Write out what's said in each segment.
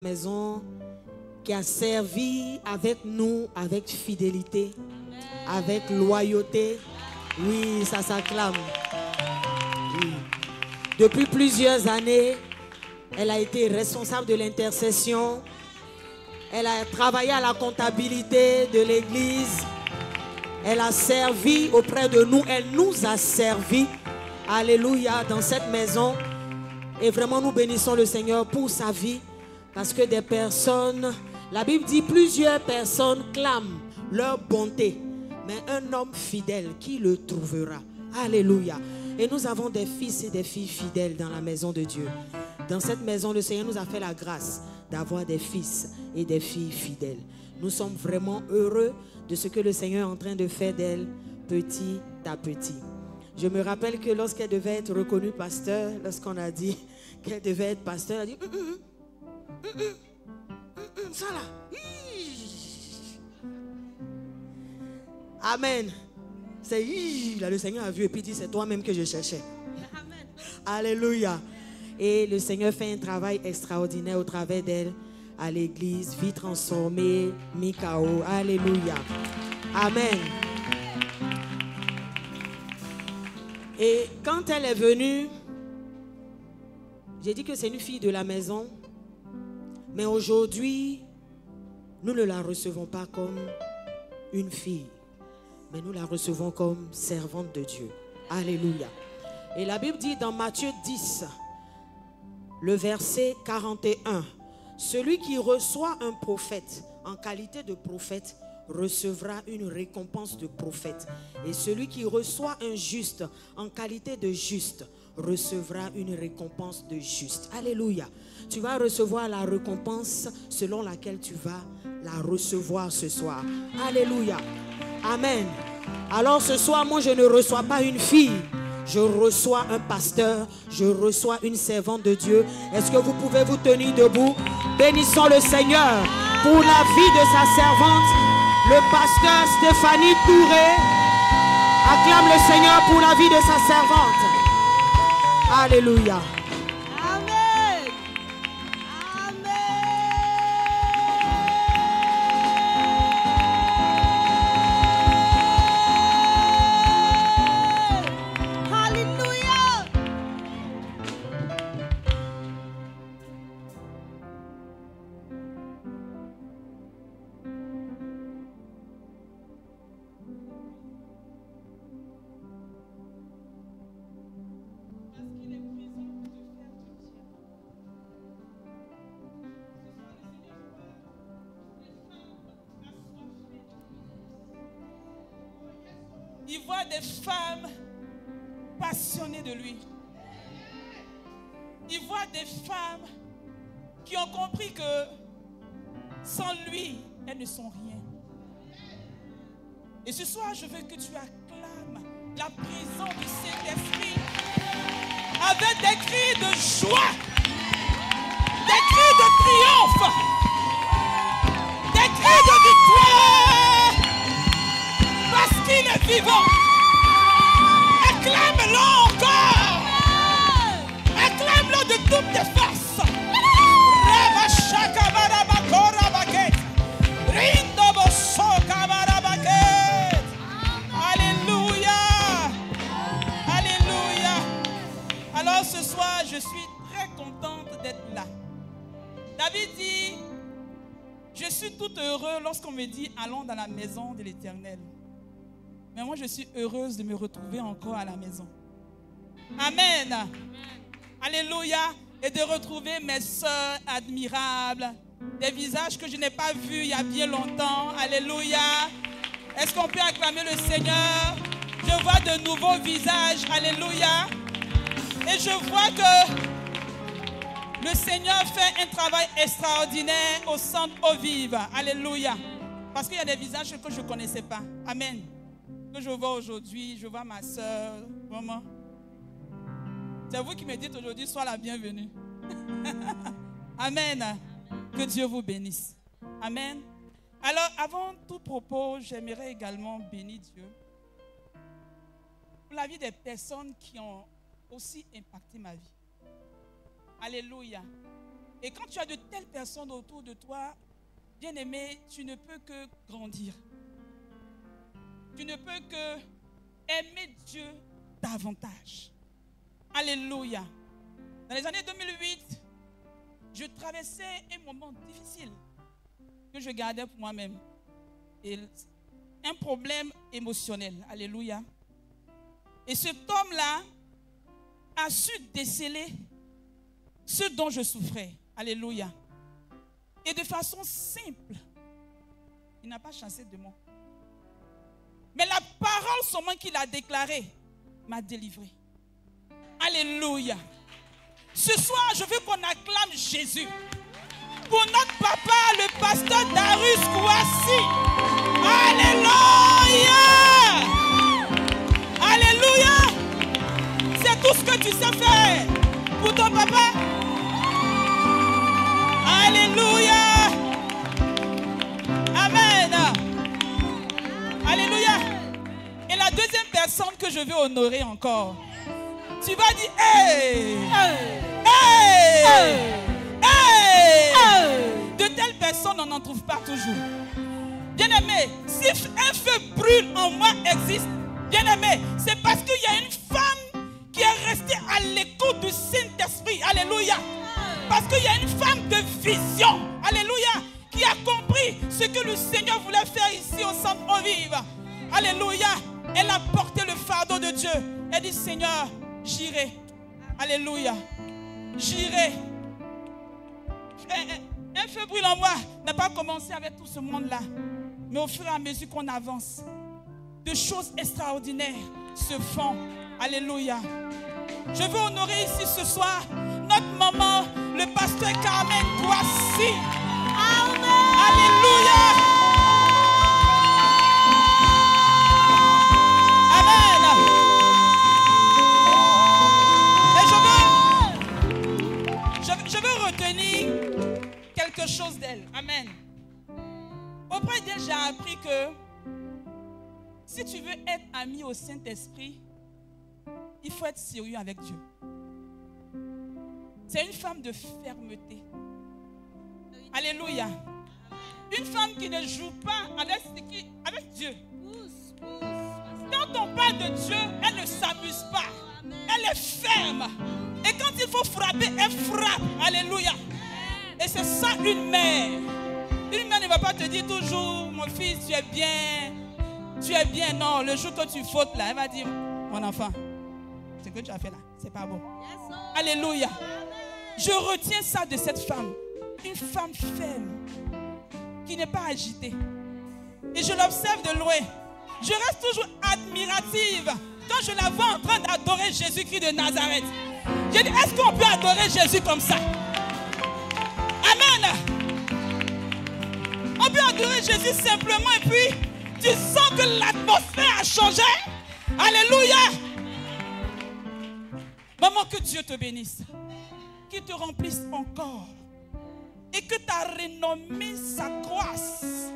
Maison qui a servi avec nous, avec fidélité, avec loyauté. Oui, ça s'acclame. Oui. Depuis plusieurs années, elle a été responsable de l'intercession. Elle a travaillé à la comptabilité de l'église. Elle a servi auprès de nous. Elle nous a servi. Alléluia, dans cette maison. Et vraiment, nous bénissons le Seigneur pour sa vie. Parce que des personnes, la Bible dit, plusieurs personnes clament leur bonté. Mais un homme fidèle, qui le trouvera? Alléluia. Et nous avons des fils et des filles fidèles dans la maison de Dieu. Dans cette maison, le Seigneur nous a fait la grâce d'avoir des fils et des filles fidèles. Nous sommes vraiment heureux de ce que le Seigneur est en train de faire d'elle petit à petit. Je me rappelle que lorsqu'elle devait être reconnue pasteur, lorsqu'on a dit qu'elle devait être pasteur, elle a dit ça là. Amen. C'est là, le Seigneur a vu et puis dit, c'est toi-même que je cherchais. Amen. Alléluia. Et le Seigneur fait un travail extraordinaire au travers d'elle à l'église, vie transformée, Mikao. Alléluia. Amen. Et quand elle est venue, j'ai dit que c'est une fille de la maison. Mais aujourd'hui, nous ne la recevons pas comme une fille, mais nous la recevons comme servante de Dieu. Alléluia. Et la Bible dit dans Matthieu 10, le verset 41, celui qui reçoit un prophète en qualité de prophète recevra une récompense de prophète. Et celui qui reçoit un juste en qualité de juste recevra une récompense de juste. Alléluia. Tu vas recevoir la récompense selon laquelle tu vas la recevoir ce soir. Alléluia. Amen. Alors ce soir, moi je ne reçois pas une fille. Je reçois un pasteur. Je reçois une servante de Dieu. Est-ce que vous pouvez vous tenir debout? Bénissons le Seigneur pour la vie de sa servante, le pasteur Stéphanie Touré. Acclame le Seigneur pour la vie de sa servante. Alléluia. Amen. Amen. Alléluia. Il voit des femmes passionnées de lui. Il voit des femmes qui ont compris que sans lui, elles ne sont rien. Et ce soir, je veux que tu acclames la présence du Saint-Esprit avec des cris de joie, des cris de triomphe, des cris de victoire. Parce qu'il est vivant. Acclame-le encore. Acclame-le de toutes tes forces. Alléluia. Alléluia. Alors ce soir, je suis très contente d'être là. David dit, je suis tout heureux lorsqu'on me dit, allons dans la maison de l'Éternel. Mais moi, je suis heureuse de me retrouver encore à la maison. Amen. Amen. Alléluia. Et de retrouver mes sœurs admirables. Des visages que je n'ai pas vus il y a bien longtemps. Alléluia. Est-ce qu'on peut acclamer le Seigneur? Je vois de nouveaux visages. Alléluia. Et je vois que le Seigneur fait un travail extraordinaire au centre Eau Vive. Alléluia. Parce qu'il y a des visages que je ne connaissais pas. Amen. Que je vois aujourd'hui, je vois ma soeur, maman. C'est vous qui me dites aujourd'hui, sois la bienvenue. Amen. Que Dieu vous bénisse. Amen. Alors, avant tout propos, j'aimerais également bénir Dieu pour la vie des personnes qui ont aussi impacté ma vie. Alléluia. Et quand tu as de telles personnes autour de toi, bien-aimé, tu ne peux que grandir. Tu ne peux que aimer Dieu davantage. Alléluia. Dans les années 2008, je traversais un moment difficile que je gardais pour moi-même. Et un problème émotionnel. Alléluia. Et cet homme-là a su déceler ce dont je souffrais. Alléluia. Et de façon simple, il n'a pas chassé de moi. Mais la parole seulement qu'il a déclarée m'a délivré. Alléluia. Ce soir, je veux qu'on acclame Jésus. Pour notre papa, le pasteur Darius Kouassi. Alléluia. Alléluia. C'est tout ce que tu sais faire pour ton papa. Alléluia. Amen. Alléluia. Et la deuxième personne que je veux honorer encore, tu vas dire hey, hey, hey. De telles personnes, on n'en trouve pas toujours. Bien-aimé, si un feu brûle en moi existe, bien-aimé, c'est parce qu'il y a une femme qui est restée à l'écoute du Saint-Esprit. Alléluia. Parce qu'il y a une femme de vision. Alléluia. Qui a compris ce que le Seigneur voulait faire ici au centre Eau Vive. Alléluia. Elle a porté le fardeau de Dieu. Elle dit, Seigneur, j'irai. Alléluia. J'irai. Un feu brûle en moi n'a pas commencé avec tout ce monde-là. Mais au fur et à mesure qu'on avance, de choses extraordinaires se font. Alléluia. Je veux honorer ici ce soir notre maman, le pasteur Carmen Kouassi. Amen. Alléluia. Amen. Et je veux retenir quelque chose d'elle. Amen. Auprès d'elle, j'ai appris que si tu veux être ami au Saint-Esprit, il faut être sérieux avec Dieu. C'est une femme de fermeté. Alléluia. Une femme qui ne joue pas avec Dieu. Quand on parle de Dieu, elle ne s'amuse pas. Elle est ferme. Et quand il faut frapper, elle frappe. Alléluia. Et c'est ça une mère. Une mère ne va pas te dire toujours, mon fils, tu es bien. Tu es bien. Non, le jour que tu fautes là, elle va dire, mon enfant, ce que tu as fait là, c'est pas bon. Alléluia. Je retiens ça de cette femme. Une femme ferme, qui n'est pas agitée. Et je l'observe de loin. Je reste toujours admirative quand je la vois en train d'adorer Jésus-Christ de Nazareth. Je dis, est-ce qu'on peut adorer Jésus comme ça? Amen. On peut adorer Jésus simplement et puis tu sens que l'atmosphère a changé. Alléluia. Maman, que Dieu te bénisse. Qu'il te remplisse encore. Et que ta renommée s'accroisse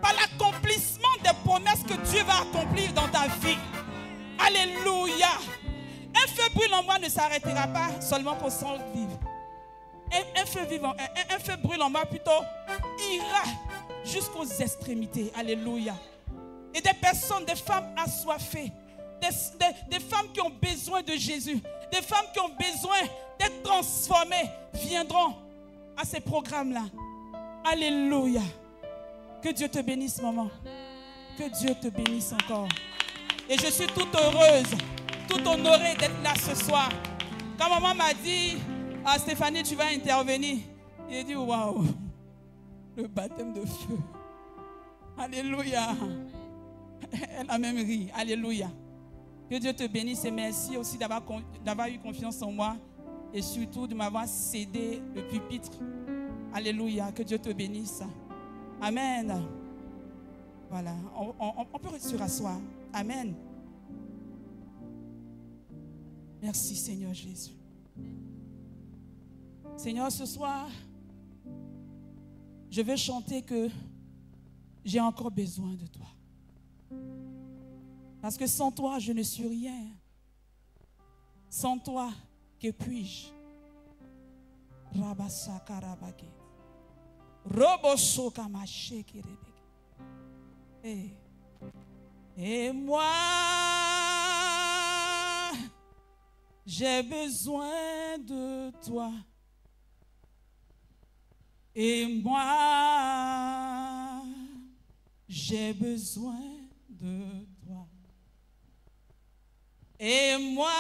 par l'accomplissement des promesses que Dieu va accomplir dans ta vie. Alléluia. Un feu brûle en moi ne s'arrêtera pas seulement pour son vivre. Un feu brûle en moi plutôt ira jusqu'aux extrémités. Alléluia. Et des personnes, des femmes assoiffées, des femmes qui ont besoin de Jésus, des femmes qui ont besoin d'être transformées, viendront à ces programmes-là. Alléluia. Que Dieu te bénisse, maman. Que Dieu te bénisse encore. Et je suis toute heureuse, toute honorée d'être là ce soir. Quand maman m'a dit, ah, Stéphanie, tu vas intervenir. J'ai dit, waouh, le baptême de feu. Alléluia. Elle a même ri. Alléluia. Que Dieu te bénisse et merci aussi d'avoir eu confiance en moi et surtout de m'avoir cédé le pupitre. Alléluia. Que Dieu te bénisse. Amen. Voilà. On peut se rasseoir. Amen. Merci Seigneur Jésus. Seigneur, ce soir, je veux chanter que j'ai encore besoin de toi. Parce que sans toi, je ne suis rien. Sans toi, que puis-je? Rabasakarabake. Robosokamashekirebe. Et moi, j'ai besoin de toi. Et moi, j'ai besoin de toi. Et moi,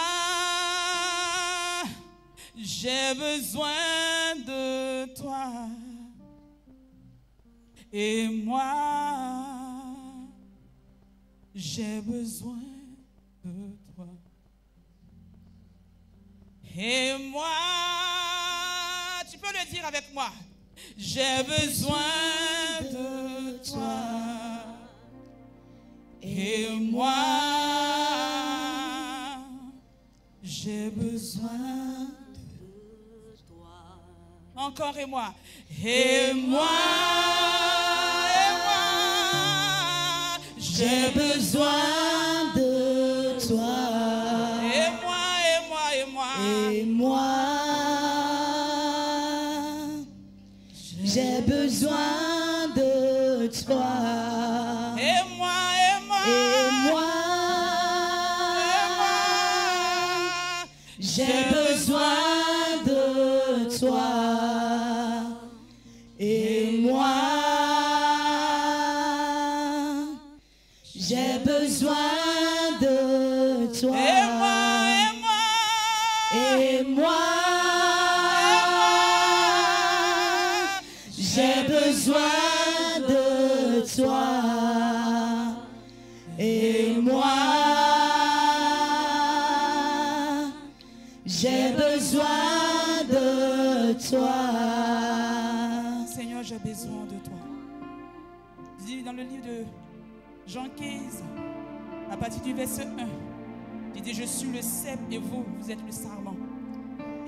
j'ai besoin de toi. Et moi, j'ai besoin de toi. Et moi, tu peux le dire avec moi. J'ai besoin de toi. Et moi, j'ai besoin de toi. Encore et moi. Et moi, j'ai besoin de toi. Et moi, Et moi, j'ai besoin de toi. Et moi, j'ai besoin de toi. Et moi, j'ai besoin de toi. Et moi, j'ai besoin de toi. Et moi, j'ai besoin de toi. Seigneur, j'ai besoin de toi. Dis dans le livre de Jean 15, à partir du verset 1, il dit, je suis le cep et vous, vous êtes le sarment.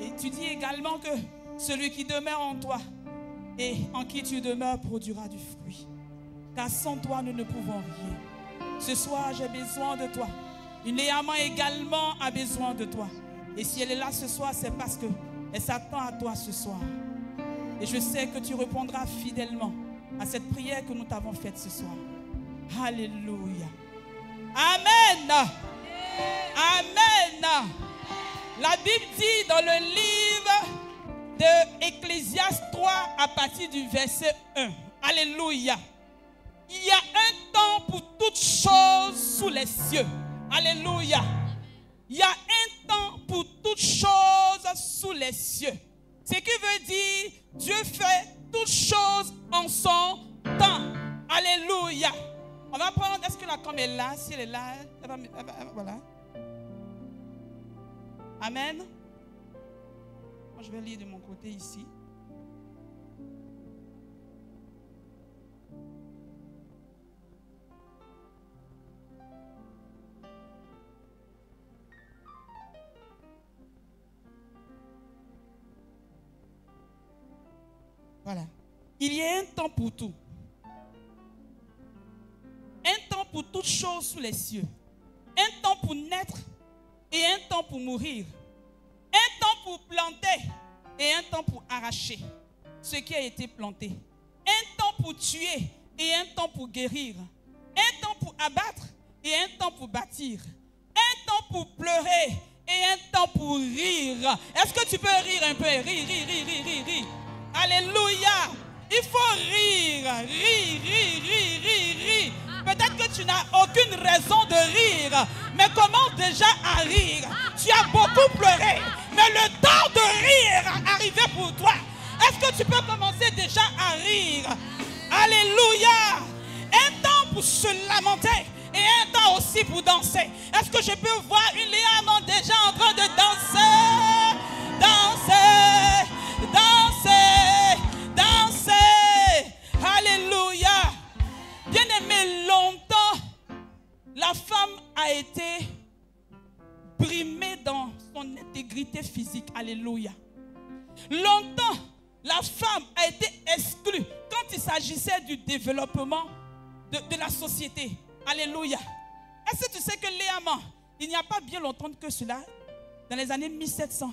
Et tu dis également que celui qui demeure en toi et en qui tu demeures produira du fruit. Car sans toi, nous ne pouvons rien. Ce soir, j'ai besoin de toi. Une Léaman également a besoin de toi. Et si elle est là ce soir, c'est parce qu'elle s'attend à toi ce soir. Et je sais que tu répondras fidèlement à cette prière que nous t'avons faite ce soir. Alléluia. Amen. Amen. La Bible dit dans le livre de Ecclésiaste 3 à partir du verset 1. Alléluia. Il y a un temps pour toutes choses sous les cieux. Alléluia. Il y a un temps pour toutes choses sous les cieux. Ce qui veut dire Dieu fait toutes choses en son temps. Alléluia. On va prendre, est-ce que la com est là? Si elle est là, voilà. Amen. Moi, je vais lire de mon côté ici. Voilà. Il y a un temps pour tout. Un temps pour toutes choses sous les cieux. Un temps pour naître et un temps pour mourir. Un temps pour planter et un temps pour arracher ce qui a été planté. Un temps pour tuer et un temps pour guérir. Un temps pour abattre et un temps pour bâtir. Un temps pour pleurer et un temps pour rire. Est-ce que tu peux rire un peu? Rire. Alléluia. Il faut rire. Rire. Peut-être que tu n'as aucune raison de rire, mais commence déjà à rire. Tu as beaucoup pleuré, mais le temps de rire est arrivé pour toi. Est-ce que tu peux commencer déjà à rire? Alléluia. Un temps pour se lamenter et un temps aussi pour danser. Est-ce que je peux voir une Léaman déjà en train de danser? Alléluia. Bien-aimé, longtemps, la femme a été brimée dans son intégrité physique. Alléluia. Longtemps, la femme a été exclue quand il s'agissait du développement de la société. Alléluia. Est-ce que tu sais que Léaman, il n'y a pas bien longtemps que cela, dans les années 1700,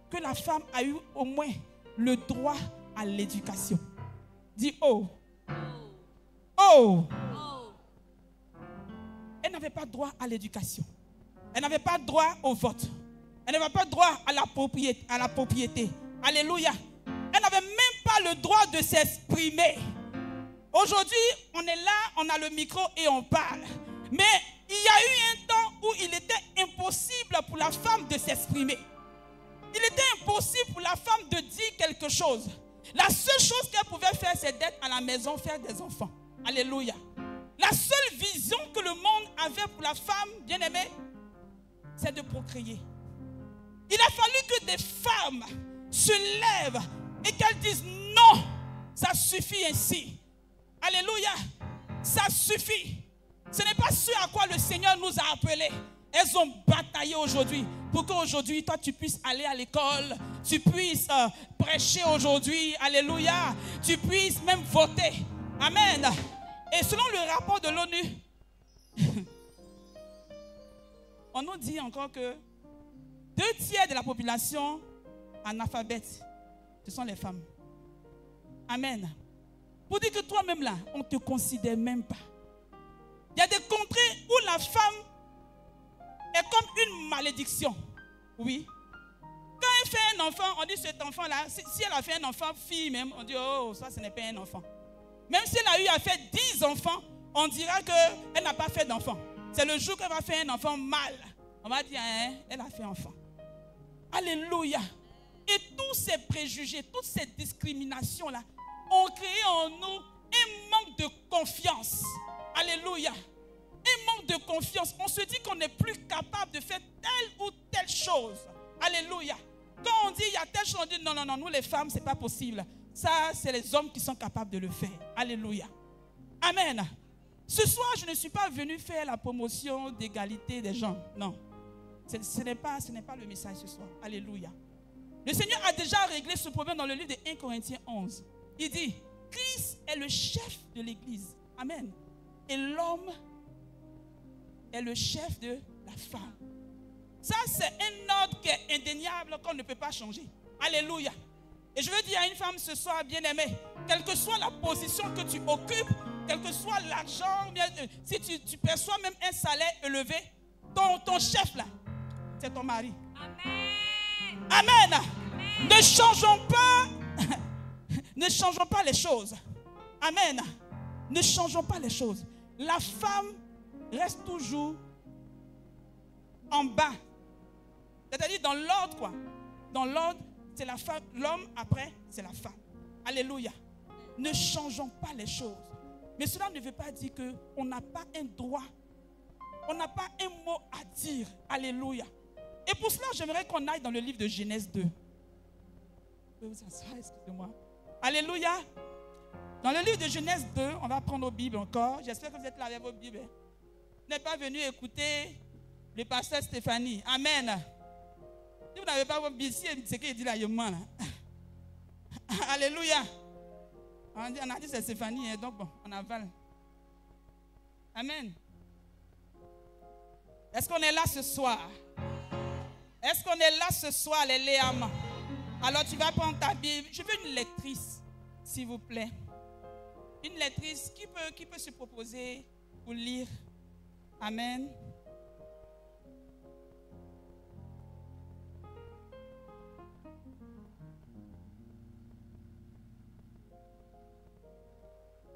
que la femme a eu au moins le droit à l'éducation. Dis oh. Oh. Elle n'avait pas droit à l'éducation. Elle n'avait pas droit au vote. Elle n'avait pas droit à la propriété. Alléluia. Elle n'avait même pas le droit de s'exprimer. Aujourd'hui, on est là, on a le micro et on parle. Mais il y a eu un temps où il était impossible pour la femme de s'exprimer. Il était impossible pour la femme de dire quelque chose. La seule chose qu'elle pouvait faire, c'est d'être à la maison, faire des enfants. Alléluia. La seule vision que le monde avait pour la femme, bien aimée, c'est de procréer. Il a fallu que des femmes se lèvent et qu'elles disent non, ça suffit ainsi. Alléluia, ça suffit. Ce n'est pas ce à quoi le Seigneur nous a appelés. Elles ont bataillé aujourd'hui pour qu'aujourd'hui, toi, tu puisses aller à l'école, tu puisses prêcher aujourd'hui. Alléluia, tu puisses même voter. Amen. Et selon le rapport de l'ONU, on nous dit encore que 2/3 de la population analphabète, ce sont les femmes. Amen. Pour dire que toi-même là, on ne te considère même pas. Il y a des contrées où la femme est comme une malédiction. Oui. Quand elle fait un enfant, on dit cet enfant-là, si elle a fait un enfant fille même, on dit oh, ça ce n'est pas un enfant. Même si elle a eu à faire 10 enfants, on dira qu'elle n'a pas fait d'enfant. C'est le jour qu'elle va faire un enfant mâle. On va dire, hein, elle a fait enfant. Alléluia. Et tous ces préjugés, toutes ces discriminations-là ont créé en nous un manque de confiance. Alléluia. Un manque de confiance. On se dit qu'on n'est plus capable de faire telle ou telle chose. Alléluia. Quand on dit il y a telle chose, on dit non, non, non, nous les femmes, ce n'est pas possible. Ça, c'est les hommes qui sont capables de le faire. Alléluia. Amen. Ce soir, je ne suis pas venu faire la promotion d'égalité des gens. Non. Ce n'est pas le message ce soir. Alléluia. Le Seigneur a déjà réglé ce problème dans le livre de 1 Corinthiens 11. Il dit, Christ est le chef de l'église. Amen. Et l'homme est le chef de la femme. Ça, c'est un ordre qui est indéniable, qu'on ne peut pas changer. Alléluia. Et je veux dire à une femme ce soir, bien-aimée, quelle que soit la position que tu occupes, quel que soit l'argent, si tu perçois même un salaire élevé, ton chef là, c'est ton mari. Amen. Amen. Amen. Ne changeons pas les choses. Amen. Ne changeons pas les choses. La femme reste toujours en bas. C'est-à-dire dans l'ordre, quoi. Dans l'ordre, c'est la femme. L'homme, après, c'est la femme. Alléluia. Ne changeons pas les choses. Mais cela ne veut pas dire qu'on n'a pas un droit. On n'a pas un mot à dire. Alléluia. Et pour cela, j'aimerais qu'on aille dans le livre de Genèse 2. Excusez-moi. Alléluia. Dans le livre de Genèse 2, on va prendre nos Bibles encore. J'espère que vous êtes là avec vos Bibles. Vous n'êtes pas venu écouter le pasteur Stéphanie. Amen. Si vous n'avez pas vos Bibles, c'est qu'il dit là, je mens. Alléluia. On a dit c'est Stéphanie, donc bon, on avale. Amen. Est-ce qu'on est là ce soir? Est-ce qu'on est là ce soir, les Léamans? Alors tu vas prendre ta Bible. Je veux une lectrice, s'il vous plaît. Une lectrice qui peut se proposer pour lire. Amen.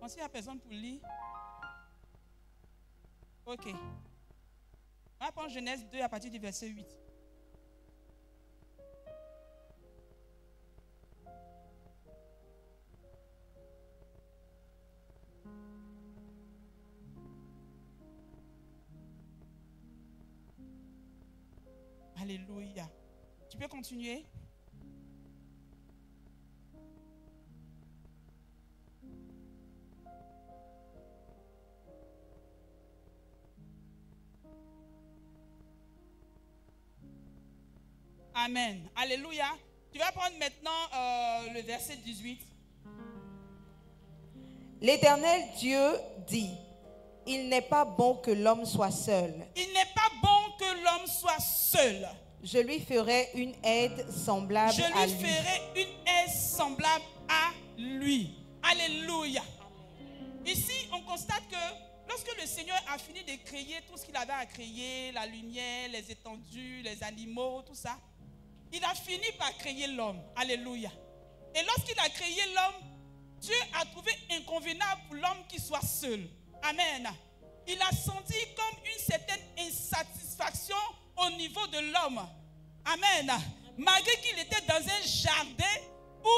S'il n'y a personne pour lire. Ok. On va prendre Genèse 2 à partir du verset 8. Alléluia. Tu peux continuer? Amen. Alléluia. Tu vas prendre maintenant le verset 18. L'Éternel Dieu dit, il n'est pas bon que l'homme soit seul. Il n'est pas bon que l'homme soit seul. Je lui ferai une aide semblable à lui. Je lui ferai une aide semblable à lui. Alléluia. Ici, on constate que lorsque le Seigneur a fini de créer tout ce qu'il avait à créer, la lumière, les étendues, les animaux, tout ça, il a fini par créer l'homme. Alléluia. Et lorsqu'il a créé l'homme, Dieu a trouvé inconvénient pour l'homme qu'il soit seul. Amen. Il a senti comme une certaine insatisfaction au niveau de l'homme. Amen. Malgré qu'il était dans un jardin où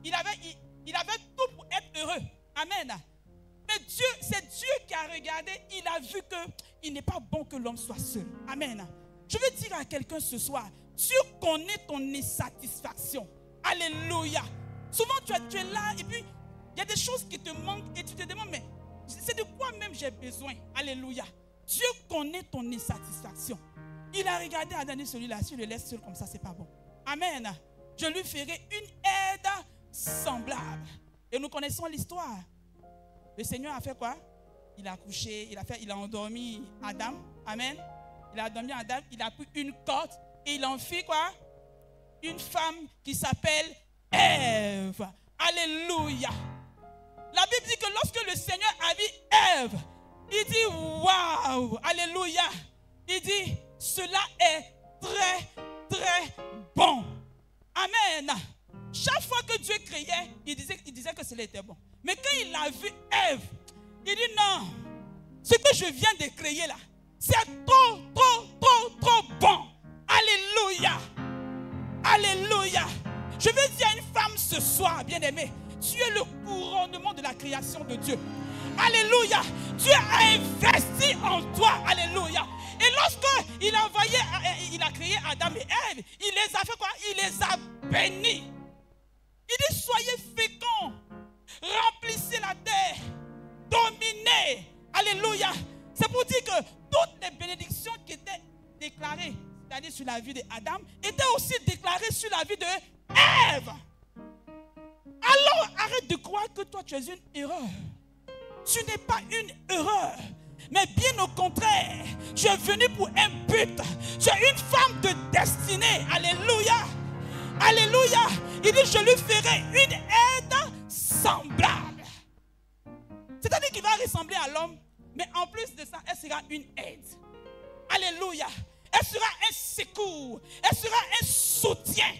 il avait tout pour être heureux. Amen. Mais Dieu, c'est Dieu qui a regardé, il a vu qu'il n'est pas bon que l'homme soit seul. Amen. Je veux dire à quelqu'un ce soir, Dieu connaît ton insatisfaction. Alléluia. Souvent tu es là et puis il y a des choses qui te manquent et tu te demandes, mais c'est de quoi même j'ai besoin. Alléluia. Dieu connaît ton insatisfaction. Il a regardé Adam et celui-là, si je le laisse seul comme ça, c'est pas bon. Amen. Je lui ferai une aide semblable. Et nous connaissons l'histoire. Le Seigneur a fait quoi? Il a couché, il a endormi Adam. Amen. Il a endormi Adam, il a pris une corde et il en fit quoi? Une femme qui s'appelle Ève. Alléluia. La Bible dit que lorsque le Seigneur a vu Ève, il dit waouh, alléluia. Il dit cela est très très bon. Amen. Chaque fois que Dieu créait, il disait que cela était bon. Mais quand il a vu Ève, il dit non, ce que je viens de créer là, c'est trop, trop, trop, trop bon. Alléluia. Alléluia. Je veux dire à une femme ce soir, bien-aimée, tu es le couronnement de la création de Dieu. Alléluia. Dieu a investi en toi. Alléluia. Et lorsque il a créé Adam et Ève, il les a fait quoi? Il les a bénis. Il dit soyez féconds, remplissez la terre, dominez. Alléluia. C'est pour dire que toutes les bénédictions qui étaient déclarées, c'est-à-dire sur la vie d'Adam, étaient aussi déclarées sur la vie de Ève. Alors arrête de croire que toi tu es une erreur. Tu n'es pas une erreur, mais bien au contraire, tu es venu pour un but. Tu es une femme de destinée. Alléluia. Alléluia. Il dit je lui ferai une aide semblable. C'est-à-dire qu'il va ressembler à l'homme, mais en plus de ça, elle sera une aide. Alléluia. Elle sera un secours. Elle sera un soutien.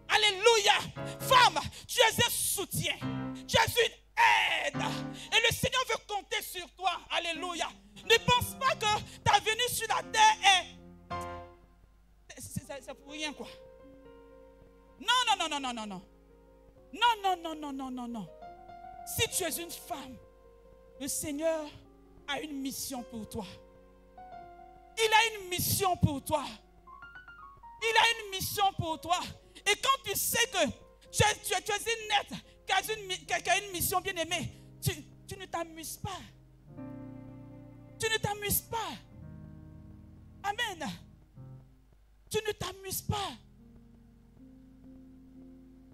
Alléluia. Femme, tu es un soutien. Tu es une aide. Et le Seigneur veut compter sur toi. Alléluia. Ne pense pas que ta venue sur la terre c'est pour rien quoi. Non, non, non, non, non, non. Non, non, non, non, non, non, non. Si tu es une femme, le Seigneur a une mission pour toi. Il a une mission pour toi. Il a une mission pour toi. Et quand tu sais que tu es une nette qui a une mission bien aimée, tu ne t'amuses pas. Tu ne t'amuses pas. Amen. Tu ne t'amuses pas.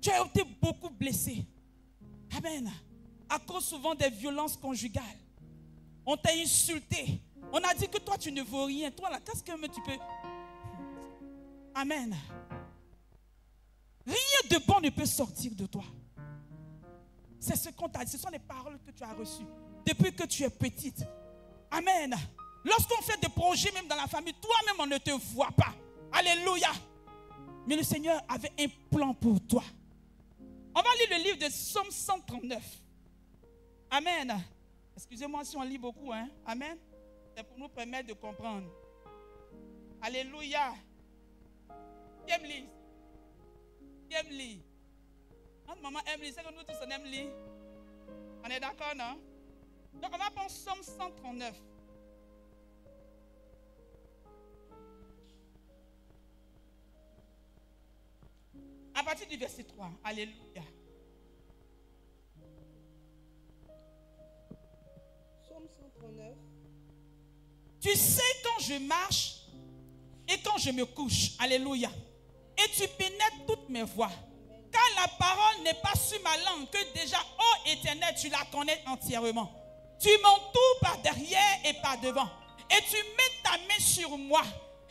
Tu as été beaucoup blessé. Amen. À cause souvent des violences conjugales. On t'a insulté. On a dit que toi tu ne vaux rien. Toi là, qu'est-ce que tu peux... Amen. Rien de bon ne peut sortir de toi. C'est ce qu'on t'a dit. Ce sont les paroles que tu as reçues depuis que tu es petite. Amen. Lorsqu'on fait des projets même dans la famille, toi-même on ne te voit pas. Alléluia. Mais le Seigneur avait un plan pour toi. On va lire le livre de Psaume 139. Amen. Excusez-moi si on lit beaucoup. Hein? Amen. C'est pour nous permettre de comprendre. Alléluia. Qui aime lire? Qui aime lire? Notre maman aime lire. C'est que nous tous on aime lire. On est d'accord, non? Donc on va prendre Psaume 139. À partir du verset 3. Alléluia. Psaume 139. Tu sais quand je marche et quand je me couche. Alléluia. Et tu pénètres toutes mes voies. Car la parole n'est pas sur ma langue, que déjà, ô Éternel, tu la connais entièrement. Tu m'entoures par derrière et par devant. Et tu mets ta main sur moi.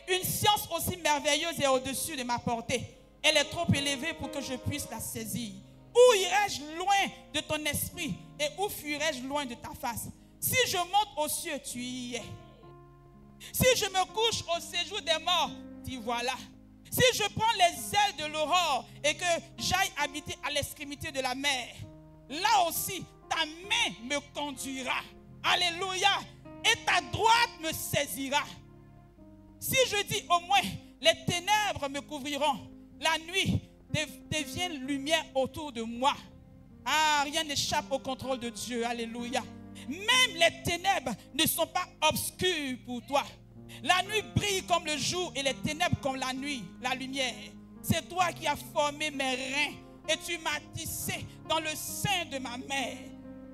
Une science aussi merveilleuse et au-dessus de ma portée. Elle est trop élevée pour que je puisse la saisir. Où irai-je loin de ton esprit et où fuirai-je loin de ta face? Si je monte aux cieux, tu y es. Si je me couche au séjour des morts, t'y voilà. Si je prends les ailes de l'aurore et que j'aille habiter à l'extrémité de la mer, là aussi, ta main me conduira. Alléluia. Et ta droite me saisira. Si je dis au moins, les ténèbres me couvriront, la nuit devient lumière autour de moi. Ah, rien n'échappe au contrôle de Dieu. Alléluia. Même les ténèbres ne sont pas obscures pour toi. La nuit brille comme le jour et les ténèbres comme la nuit, la lumière. C'est toi qui as formé mes reins et tu m'as tissé dans le sein de ma mère.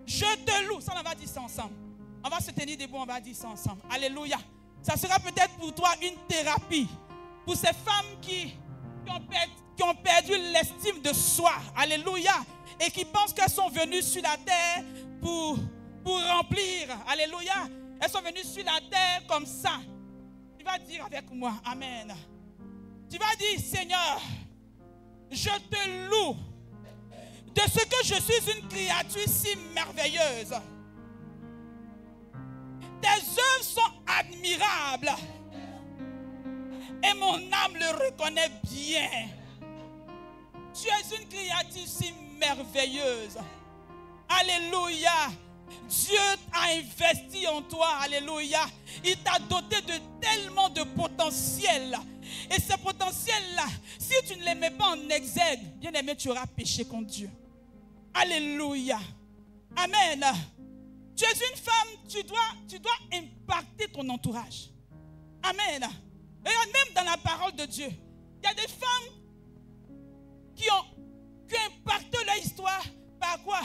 Je te loue. Ça, on va dire ça ensemble. On va se tenir debout, on va dire ça ensemble. Alléluia. Ça sera peut-être pour toi une thérapie. Pour ces femmes qui ont perdu l'estime de soi. Alléluia. Et qui pensent qu'elles sont venues sur la terre pour remplir. Alléluia. Elles sont venues sur la terre comme ça. Tu vas dire avec moi, amen. Tu vas dire, Seigneur, je te loue de ce que je suis une créature si merveilleuse. Tes œuvres sont admirables et mon âme le reconnaît bien. Tu es une créature si merveilleuse. Alléluia. Dieu a investi en toi. Alléluia. Il t'a doté de tellement de potentiel. Et ce potentiel-là, si tu ne les mets pas en exergue, bien aimé, tu auras péché contre Dieu. Alléluia. Amen. Tu es une femme, tu dois impacter ton entourage. Amen. Et même dans la parole de Dieu, il y a des femmes qui ont impacté leur histoire par quoi?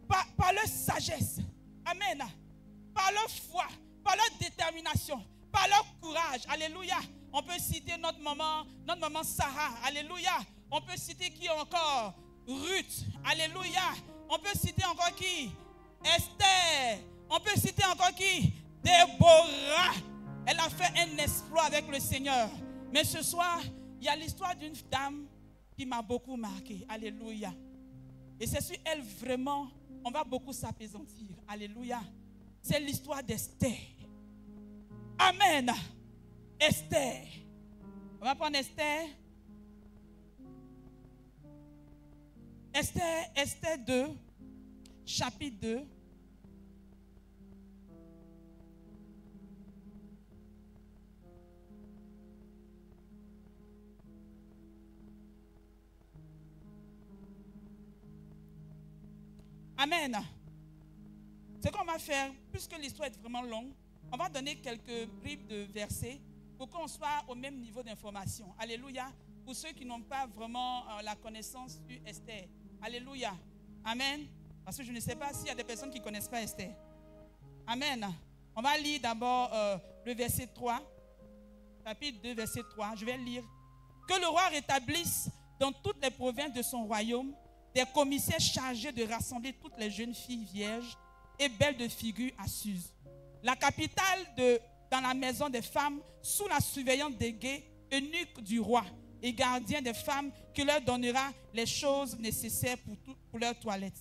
Par leur sagesse. Amen. Par leur foi, par leur détermination, par leur courage. Alléluia. On peut citer notre maman Sarah. Alléluia. On peut citer qui encore? Ruth. Alléluia. On peut citer encore qui? Esther. On peut citer encore qui? Déborah. Elle a fait un exploit avec le Seigneur. Mais ce soir, il y a l'histoire d'une dame qui m'a beaucoup marqué. Alléluia. Et c'est sur elle vraiment, on va beaucoup s'apaisantir. Alléluia. C'est l'histoire d'Esther. Amen. Esther. On va prendre Esther. Esther 2, chapitre 2. Amen. Ce qu'on va faire, puisque l'histoire est vraiment longue, on va donner quelques bribes de versets pour qu'on soit au même niveau d'information. Alléluia. Pour ceux qui n'ont pas vraiment la connaissance sur Esther. Alléluia. Amen. Parce que je ne sais pas s'il y a des personnes qui ne connaissent pas Esther. Amen. On va lire d'abord le verset 3. Chapitre 2, verset 3. Je vais lire. Que le roi rétablisse dans toutes les provinces de son royaume des commissaires chargés de rassembler toutes les jeunes filles vierges et belles de figure à Suse, la capitale dans la maison des femmes, sous la surveillance des guets, eunuques du roi et gardiens des femmes, qui leur donnera les choses nécessaires pour leur toilette.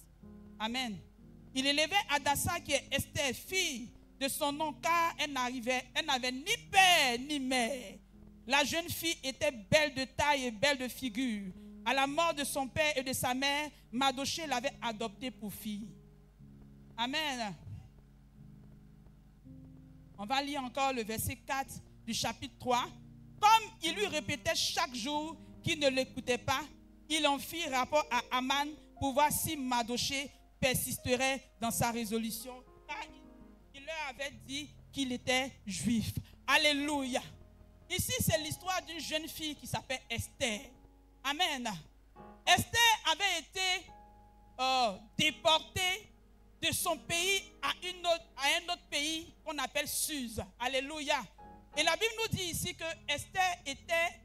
Amen. Il élevait Hadassa, qui est Esther, fille de son nom, car elle n'avait ni père ni mère. La jeune fille était belle de taille et belle de figure. À la mort de son père et de sa mère, Mardochée l'avait adoptée pour fille. Amen. On va lire encore le verset 4 du chapitre 3. Comme il lui répétait chaque jour qu'il ne l'écoutait pas, il en fit rapport à Aman pour voir si Mardochée persisterait dans sa résolution. Car il leur avait dit qu'il était juif. Alléluia. Ici, c'est l'histoire d'une jeune fille qui s'appelle Esther. Amen. Esther avait été déportée de son pays à un autre pays qu'on appelle Suse. Alléluia. Et la Bible nous dit ici que Esther était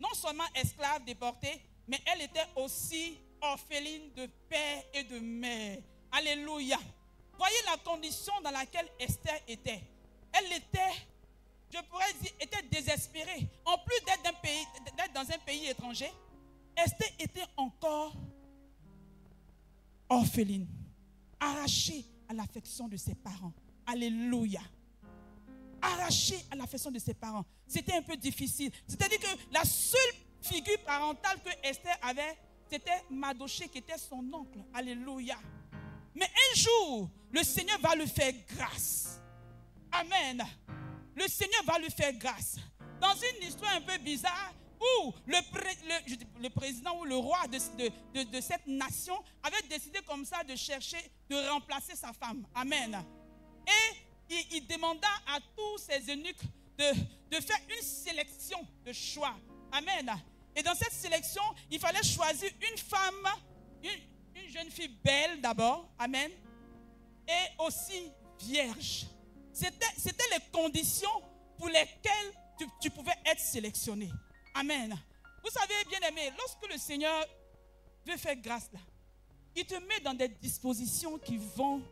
non seulement esclave déportée, mais elle était aussi orpheline de père et de mère. Alléluia. Voyez la condition dans laquelle Esther était. Elle était, je pourrais dire, était désespérée. En plus d'être dans un pays étranger, Esther était encore orpheline, arrachée à l'affection de ses parents. Alléluia. Arrachée à l'affection de ses parents. C'était un peu difficile. C'est-à-dire que la seule figure parentale que Esther avait, c'était Mardochée qui était son oncle. Alléluia. Mais un jour, le Seigneur va lui faire grâce. Amen. Le Seigneur va lui faire grâce. Dans une histoire un peu bizarre, où le président ou le roi de cette nation avait décidé comme ça de chercher, de remplacer sa femme. Amen. Et il demanda à tous ses eunuques de faire une sélection de choix. Amen. Et dans cette sélection, il fallait choisir une femme, une jeune fille belle d'abord. Amen. Et aussi vierge. C'était les conditions pour lesquelles tu pouvais être sélectionné. Amen. Vous savez, bien aimé, lorsque le Seigneur veut faire grâce là, il te met dans des dispositions qui vont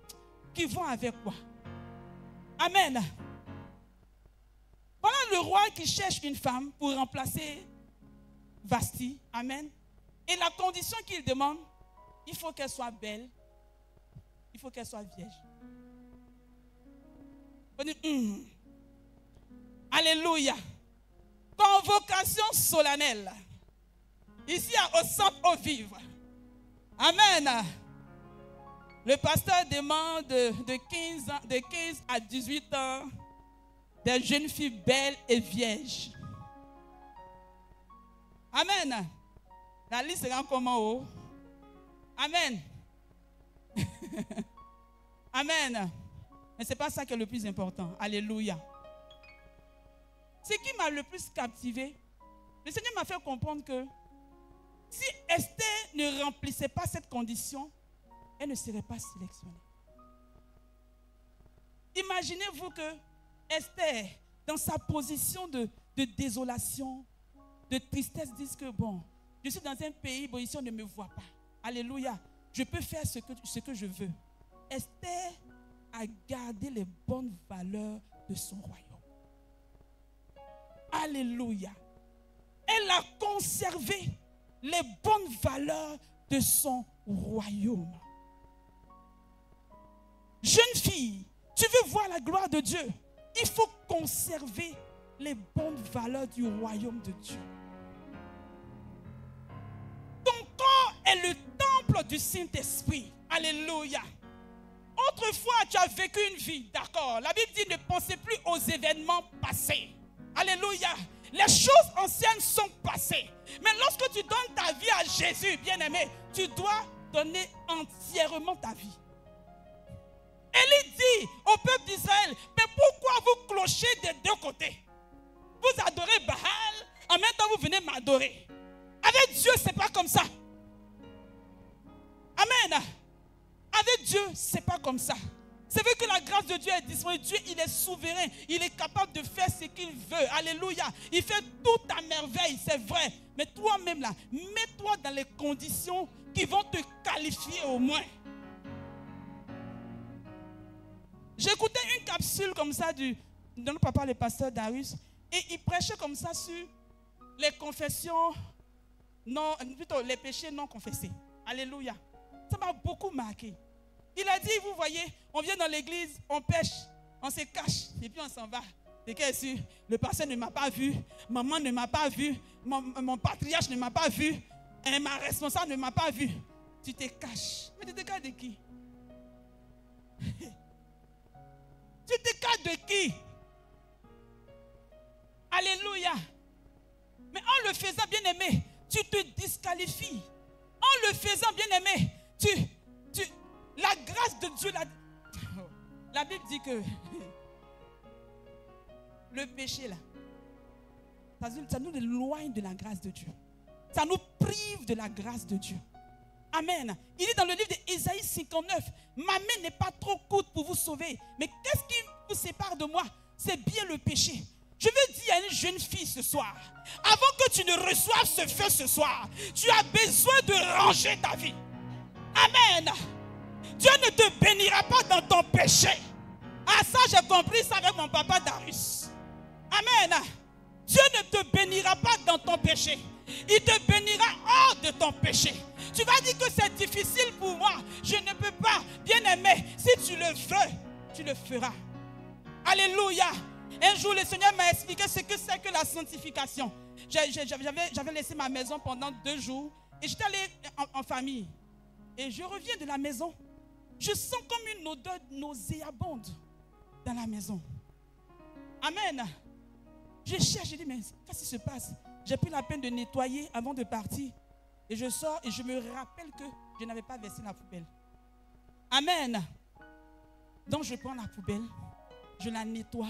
avec quoi? Amen. Voilà le roi qui cherche une femme pour remplacer Vasti. Amen. Et la condition qu'il demande, il faut qu'elle soit belle, il faut qu'elle soit vierge. On dit, Alléluia. Convocation solennelle. Ici au centre au vivre. Amen. Le pasteur demande de 15 à 18 ans des jeunes filles belles et vierges. Amen. La liste sera comment haut? Amen. Amen. Mais ce n'est pas ça qui est le plus important. Alléluia. Ce qui m'a le plus captivé, le Seigneur m'a fait comprendre que si Esther ne remplissait pas cette condition, elle ne serait pas sélectionnée. Imaginez-vous que Esther, dans sa position de désolation, de tristesse, dise que bon, je suis dans un pays, bon, ici on ne me voit pas. Alléluia. Je peux faire ce que je veux. Esther a gardé les bonnes valeurs de son royaume. Alléluia. Elle a conservé les bonnes valeurs de son royaume. Jeune fille, tu veux voir la gloire de Dieu, il faut conserver les bonnes valeurs du royaume de Dieu. Ton corps est le temple du Saint-Esprit. Alléluia. Autrefois, tu as vécu une vie, d'accord. La Bible dit ne pensez plus aux événements passés. Alléluia. Les choses anciennes sont passées. Mais lorsque tu donnes ta vie à Jésus, bien-aimé, tu dois donner entièrement ta vie. Élie dit au peuple d'Israël, mais pourquoi vous clochez des deux côtés? Vous adorez Baal, en même temps vous venez m'adorer. Avec Dieu, ce n'est pas comme ça. Amen. Avec Dieu, ce n'est pas comme ça. C'est vrai que la grâce de Dieu est disponible. Dieu, il est souverain. Il est capable de faire ce qu'il veut. Alléluia. Il fait tout à merveille, c'est vrai. Mais toi-même là, mets-toi dans les conditions qui vont te qualifier au moins. J'écoutais une capsule comme ça de notre papa, le pasteur Darius. Et il prêchait comme ça sur les confessions, non, plutôt les péchés non confessés. Alléluia. Ça m'a beaucoup marqué. Il a dit, vous voyez, on vient dans l'église, on pêche, on se cache, et puis on s'en va. Et qu'est-ce que le pasteur ne m'a pas vu, maman ne m'a pas vu, mon patriarche ne m'a pas vu, et ma responsable ne m'a pas vu. Tu te caches. Mais tu te caches de qui? Tu te caches de qui? Alléluia. Mais en le faisant, bien aimé, tu te disqualifies. En le faisant, bien aimé, la grâce de Dieu, la Bible dit que le péché là, ça nous éloigne de la grâce de Dieu. Ça nous prive de la grâce de Dieu. Amen. Il dit dans le livre d'Ésaïe 59, ma main n'est pas trop courte pour vous sauver. Mais qu'est-ce qui vous sépare de moi? C'est bien le péché. Je veux dire à une jeune fille ce soir, avant que tu ne reçoives ce feu ce soir, tu as besoin de ranger ta vie. Amen. Dieu ne te bénira pas dans ton péché. Ah, ça j'ai compris ça avec mon papa Darius. Amen. Dieu ne te bénira pas dans ton péché. Il te bénira hors de ton péché. Tu Tu vas dire que c'est difficile pour moi. Je ne peux pas. Bien-aimé, si tu le veux, tu le feras. Alléluia. Un jour, le Seigneur m'a expliqué ce que c'est que la sanctification. J'avais laissé ma maison pendant 2 jours et j'étais allé en famille. Et je reviens de la maison. Je sens comme une odeur nauséabonde dans la maison. Amen. Je cherche, je dis, mais qu'est-ce qui se passe? J'ai pris la peine de nettoyer avant de partir. Et je sors et je me rappelle que je n'avais pas versé la poubelle. Amen. Donc je prends la poubelle, je la nettoie.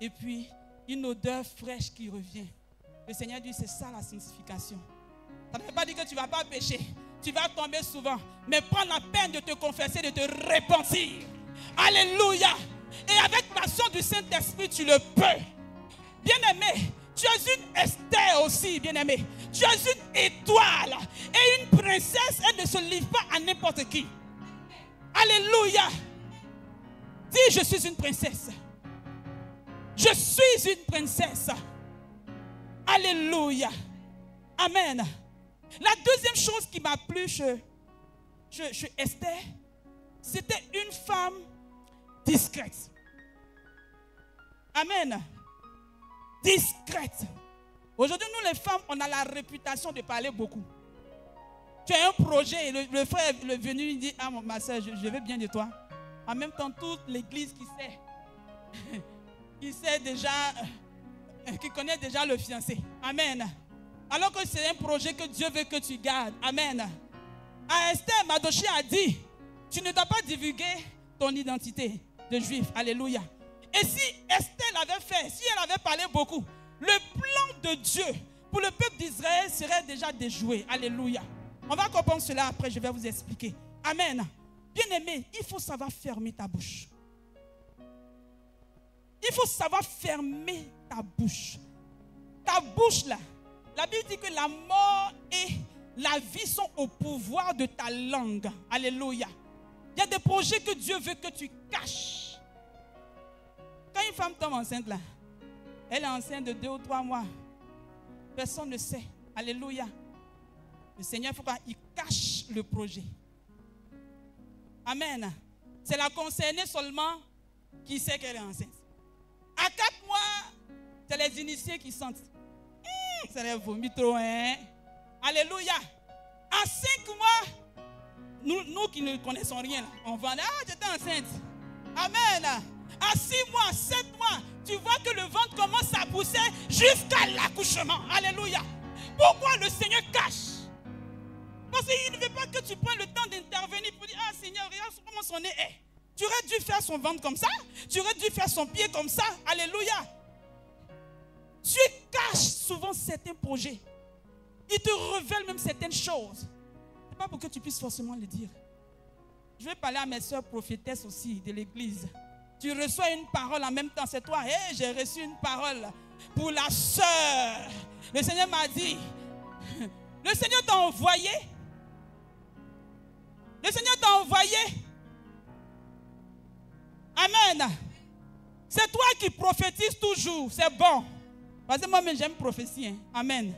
Et puis, une odeur fraîche qui revient. Le Seigneur dit, c'est ça la sanctification. Ça ne veut pas dire que tu ne vas pas pécher. Tu vas tomber souvent. Mais prends la peine de te confesser, de te repentir. Alléluia. Et avec l'action du Saint-Esprit, tu le peux. Bien-aimé, tu es une Esther aussi, bien-aimé. Tu es une étoile. Et une princesse, elle ne se livre pas à n'importe qui. Alléluia. Dis, je suis une princesse. Je suis une princesse. Alléluia. Amen. La deuxième chose qui m'a plu chez Esther, c'était une femme discrète. Amen. Discrète. Aujourd'hui, nous les femmes, on a la réputation de parler beaucoup. Tu as un projet et le frère est venu, il dit, ah ma soeur, je veux bien de toi. En même temps, toute l'église qui sait déjà, qui connaît déjà le fiancé. Amen. Alors que c'est un projet que Dieu veut que tu gardes. Amen. À Esther, Mardochée a dit, tu ne dois pas divulguer ton identité de juif. Alléluia. Et si Esther l'avait fait, si elle avait parlé beaucoup, le plan de Dieu pour le peuple d'Israël serait déjà déjoué. Alléluia. On va comprendre cela après, je vais vous expliquer. Amen. Bien-aimé, il faut savoir fermer ta bouche. Il faut savoir fermer ta bouche. Ta bouche là, la Bible dit que la mort et la vie sont au pouvoir de ta langue. Alléluia. Il y a des projets que Dieu veut que tu caches. Quand une femme tombe enceinte là, elle est enceinte de 2 ou 3 mois. Personne ne sait. Alléluia. Le Seigneur, il faut qu'il cache le projet. Amen. C'est la concernée seulement qui sait qu'elle est enceinte. À 4 mois, c'est les initiés qui sentent. Ça les vomit trop, hein? Alléluia. À 5 mois, nous qui ne connaissons rien, on va dire, ah, j'étais enceinte. Amen. À 6 mois, 7 mois, tu vois que le ventre commence à pousser jusqu'à l'accouchement. Alléluia. Pourquoi le Seigneur cache? Parce qu'il ne veut pas que tu prennes le temps d'intervenir pour dire, ah Seigneur, regarde comment son nez est. Tu aurais dû faire son ventre comme ça. Tu aurais dû faire son pied comme ça. Alléluia. Dieu cache souvent certains projets. Il te révèle même certaines choses. Ce n'est pas pour que tu puisses forcément le dire. Je vais parler à mes soeurs prophétesses aussi de l'église. Tu reçois une parole en même temps. C'est toi. Hey, j'ai reçu une parole pour la sœur. Le Seigneur m'a dit. Le Seigneur t'a envoyé. Le Seigneur t'a envoyé. Amen. C'est toi qui prophétises toujours. C'est bon. Parce que moi-même j'aime prophétie. Hein. Amen.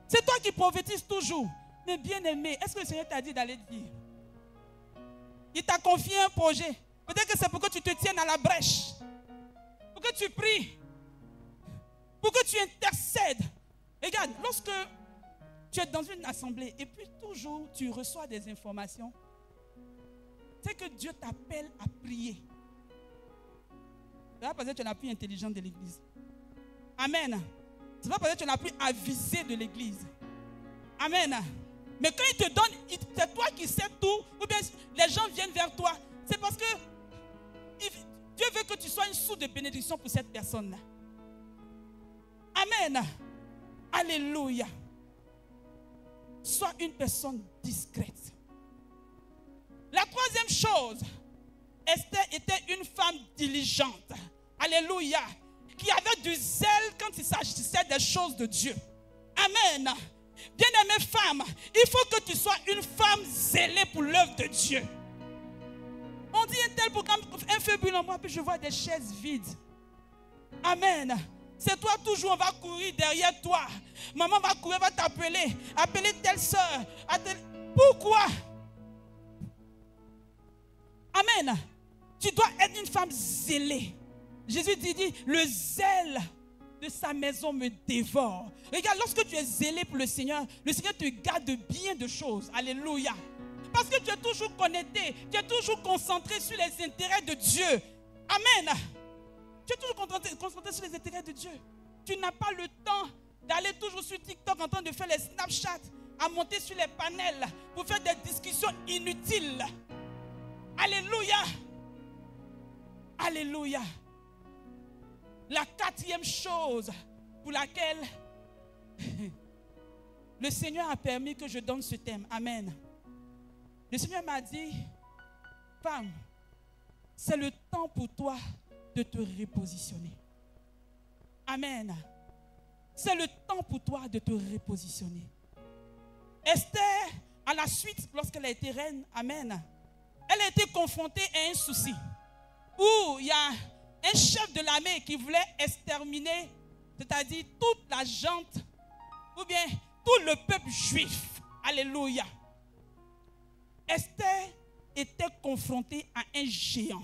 C'est toi qui prophétises toujours. Mais bien aimé, est-ce que le Seigneur t'a dit d'aller dire? Il t'a confié un projet. Peut-être que c'est pour que tu te tiennes à la brèche. Pour que tu pries. Pour que tu intercèdes. Regarde, lorsque tu es dans une assemblée et puis toujours tu reçois des informations, c'est que Dieu t'appelle à prier. C'est pas parce que tu es la plus intelligente de l'église. Amen. C'est pas parce que tu es la plus avisée de l'église. Amen. Mais quand il te donne, c'est toi qui sais tout, ou bien les gens viennent vers toi, c'est parce que Dieu veut que tu sois une source de bénédiction pour cette personne-là. Amen. Alléluia. Sois une personne discrète. La troisième chose, Esther était une femme diligente. Alléluia. Qui avait du zèle quand il s'agissait des choses de Dieu. Amen. Bien-aimée femme, il faut que tu sois une femme zélée pour l'œuvre de Dieu. On dit un tel programme, un feu brûle en moi, puis je vois des chaises vides. Amen. C'est toi toujours, on va courir derrière toi. Maman va courir, va t'appeler. Appeler telle soeur. Pourquoi? Amen. Tu dois être une femme zélée. Jésus dit, le zèle de sa maison me dévore. Regarde, lorsque tu es zélé pour le Seigneur te garde de bien de choses. Alléluia. Parce que tu es toujours connecté, tu es toujours concentré sur les intérêts de Dieu. Amen. Tu es toujours concentré sur les intérêts de Dieu. Tu n'as pas le temps d'aller toujours sur TikTok en train de faire les Snapchat, à monter sur les panels pour faire des discussions inutiles. Alléluia. Alléluia. La quatrième chose pour laquelle le Seigneur a permis que je donne ce thème. Amen. Le Seigneur m'a dit, femme, c'est le temps pour toi de te repositionner. Amen. C'est le temps pour toi de te repositionner. Esther, à la suite, lorsqu'elle a été reine, amen, elle a été confrontée à un souci où il y a un chef de l'armée qui voulait exterminer, c'est-à-dire toute la gente, ou bien tout le peuple juif. Alléluia. Esther était confrontée à un géant.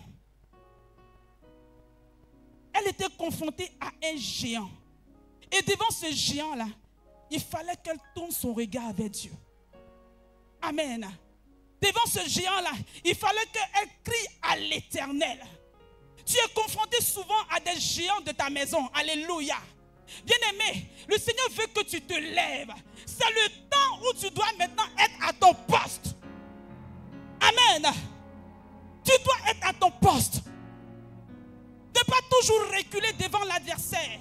Elle était confrontée à un géant. Et devant ce géant-là, il fallait qu'elle tourne son regard vers Dieu. Amen. Devant ce géant-là, il fallait qu'elle crie à l'Éternel. Tu es confronté souvent à des géants de ta maison. Alléluia. Bien-aimé, le Seigneur veut que tu te lèves. C'est le temps où tu dois maintenant être à ton poste. Amen. Tu dois être à ton poste. Ne pas toujours reculer devant l'adversaire.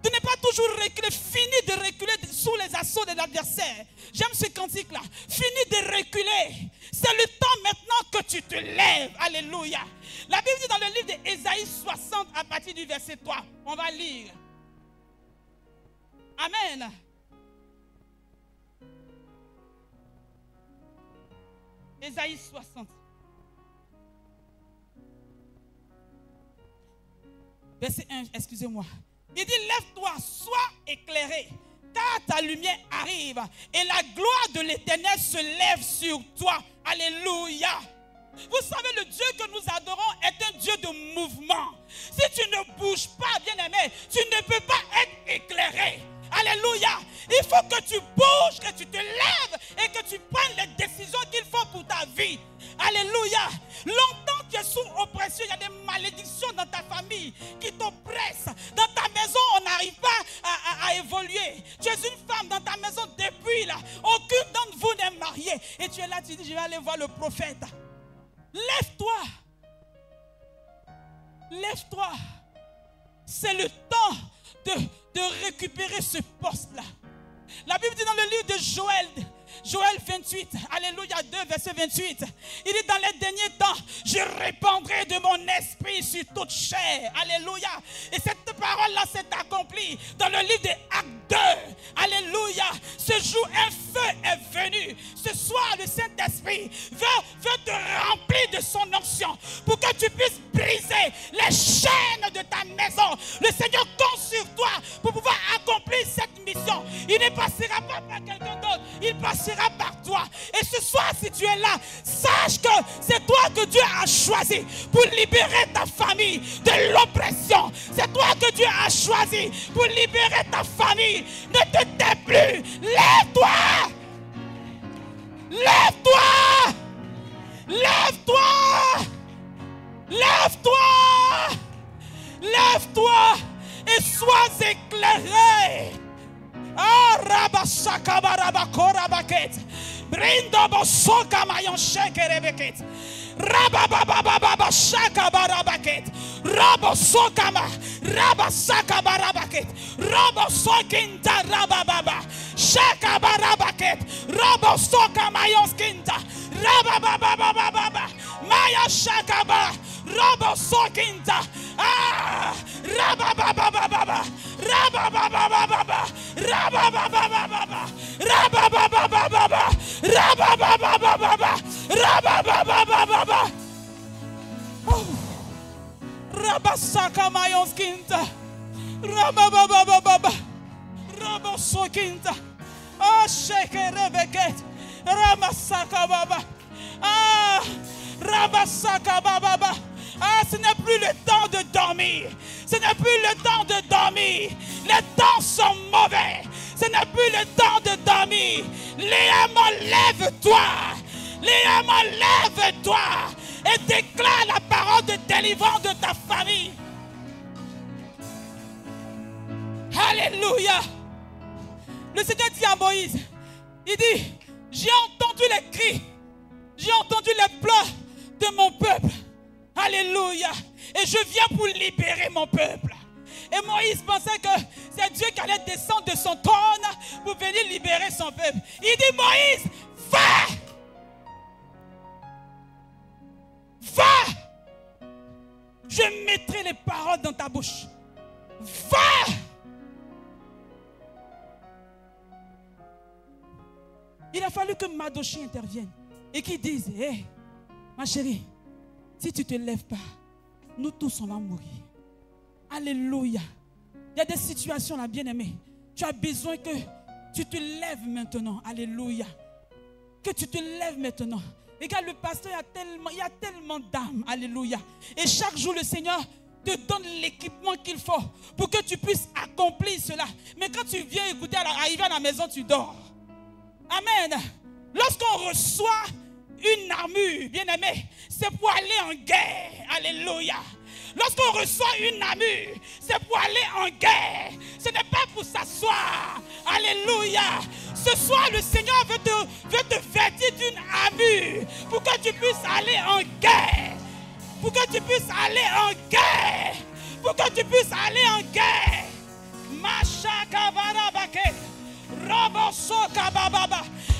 De ne pas toujours reculer. Finis de reculer sous les assauts de l'adversaire. J'aime ce cantique-là. Finis de reculer. C'est le temps maintenant que tu te lèves. Alléluia. La Bible dit dans le livre d'Ésaïe 60 à partir du verset 3. On va lire. Amen. Ésaïe 60. Verset 1, excusez-moi. Il dit, lève-toi, sois éclairé, car ta lumière arrive et la gloire de l'Éternel se lève sur toi. Alléluia. Vous savez, le Dieu que nous adorons est un Dieu de mouvement. Si tu ne bouges pas, bien-aimé, tu ne peux pas être éclairé. Alléluia. Il faut que tu bouges, que tu te lèves et que tu prennes les décisions qu'il faut pour ta vie. Alléluia. Longtemps tu es sous oppression, il y a des malédictions dans ta famille qui t'oppressent. Dans ta maison, on n'arrive pas à évoluer. Tu es une femme dans ta maison depuis là. Aucune d'entre vous n'est mariée. Et tu es là, tu dis, je vais aller voir le prophète. Lève-toi. Lève-toi. C'est le temps de récupérer ce poste-là. La Bible dit dans le livre de Joël 28, Alléluia 2, verset 28, il dit dans les derniers temps, je répandrai de mon esprit sur toute chair. Alléluia. Et cette parole-là s'est accomplie dans le livre des Actes 2. Alléluia. Ce jour, un feu est venu. Ce soir, le Saint-Esprit veut te remplir de son onction pour que tu puisses briser les chaînes de ta maison. Le Seigneur compte sur toi pour pouvoir accomplir cette mission. Il ne passera pas par quelqu'un d'autre. Il passera par toi. Et ce soir, si tu es là, sache que c'est toi que Dieu a choisi pour libérer ta famille de l'oppression. C'est toi que Dieu a choisi pour libérer ta famille. Ne te tais plus. Lève-toi. Lève-toi. Lève-toi. Lève-toi. Lève-toi et sois éclairé. Ah, Rabasaka Barabakora Baket. Brindo Bosoka Mayon Shekere Beket. Rabababababa Shaka Barabaket. Rabosokama. Rabasaka Barabaket. Rabosokinta Rabababa. Shaka Barabaket. Rabosoka Mayon Skinta. Rabababababa. Maya Shakaba. Rabosokinta. Ah, Rabababababa. Rabababababa. Rabababababa. Rabababababa. Rabababababa. Rabababababa. Rabasaka Mayonskinta. Rabababababa. Rabosokinta. Ah, Shekerebeket. Ramasaka Baba. Ah, Rabasaka Baba. Ah, ce n'est plus le temps de dormir. Ce n'est plus le temps de dormir. Les temps sont mauvais. Ce n'est plus le temps de dormir. Léa, lève-toi. Léa, lève-toi. Et déclare la parole de délivrance de ta famille. Alléluia. Le Seigneur dit à Moïse, il dit, j'ai entendu les cris, j'ai entendu les pleurs de mon peuple. Alléluia. Et je viens pour libérer mon peuple. Et Moïse pensait que c'est Dieu qui allait descendre de son trône pour venir libérer son peuple. Il dit, Moïse, va! Va! Je mettrai les paroles dans ta bouche. Va! Il a fallu que Madoshi intervienne et qu'il dise, hé, ma chérie, si tu ne te lèves pas, nous tous on va mourir. Alléluia. Il y a des situations là, bien-aimé. Tu as besoin que tu te lèves maintenant. Alléluia. Que tu te lèves maintenant. Regarde, le pasteur, il y a tellement d'âmes. Alléluia. Et chaque jour, le Seigneur te donne l'équipement qu'il faut pour que tu puisses accomplir cela. Mais quand tu viens écouter, arriver à la maison, tu dors. Amen. Lorsqu'on reçoit une armure, bien-aimé, c'est pour aller en guerre. Alléluia. Lorsqu'on reçoit une armure, c'est pour aller en guerre. Ce n'est pas pour s'asseoir. Alléluia. Ce soir, le Seigneur veut te vêtir d'une armure pour que tu puisses aller en guerre. Pour que tu puisses aller en guerre. Pour que tu puisses aller en guerre.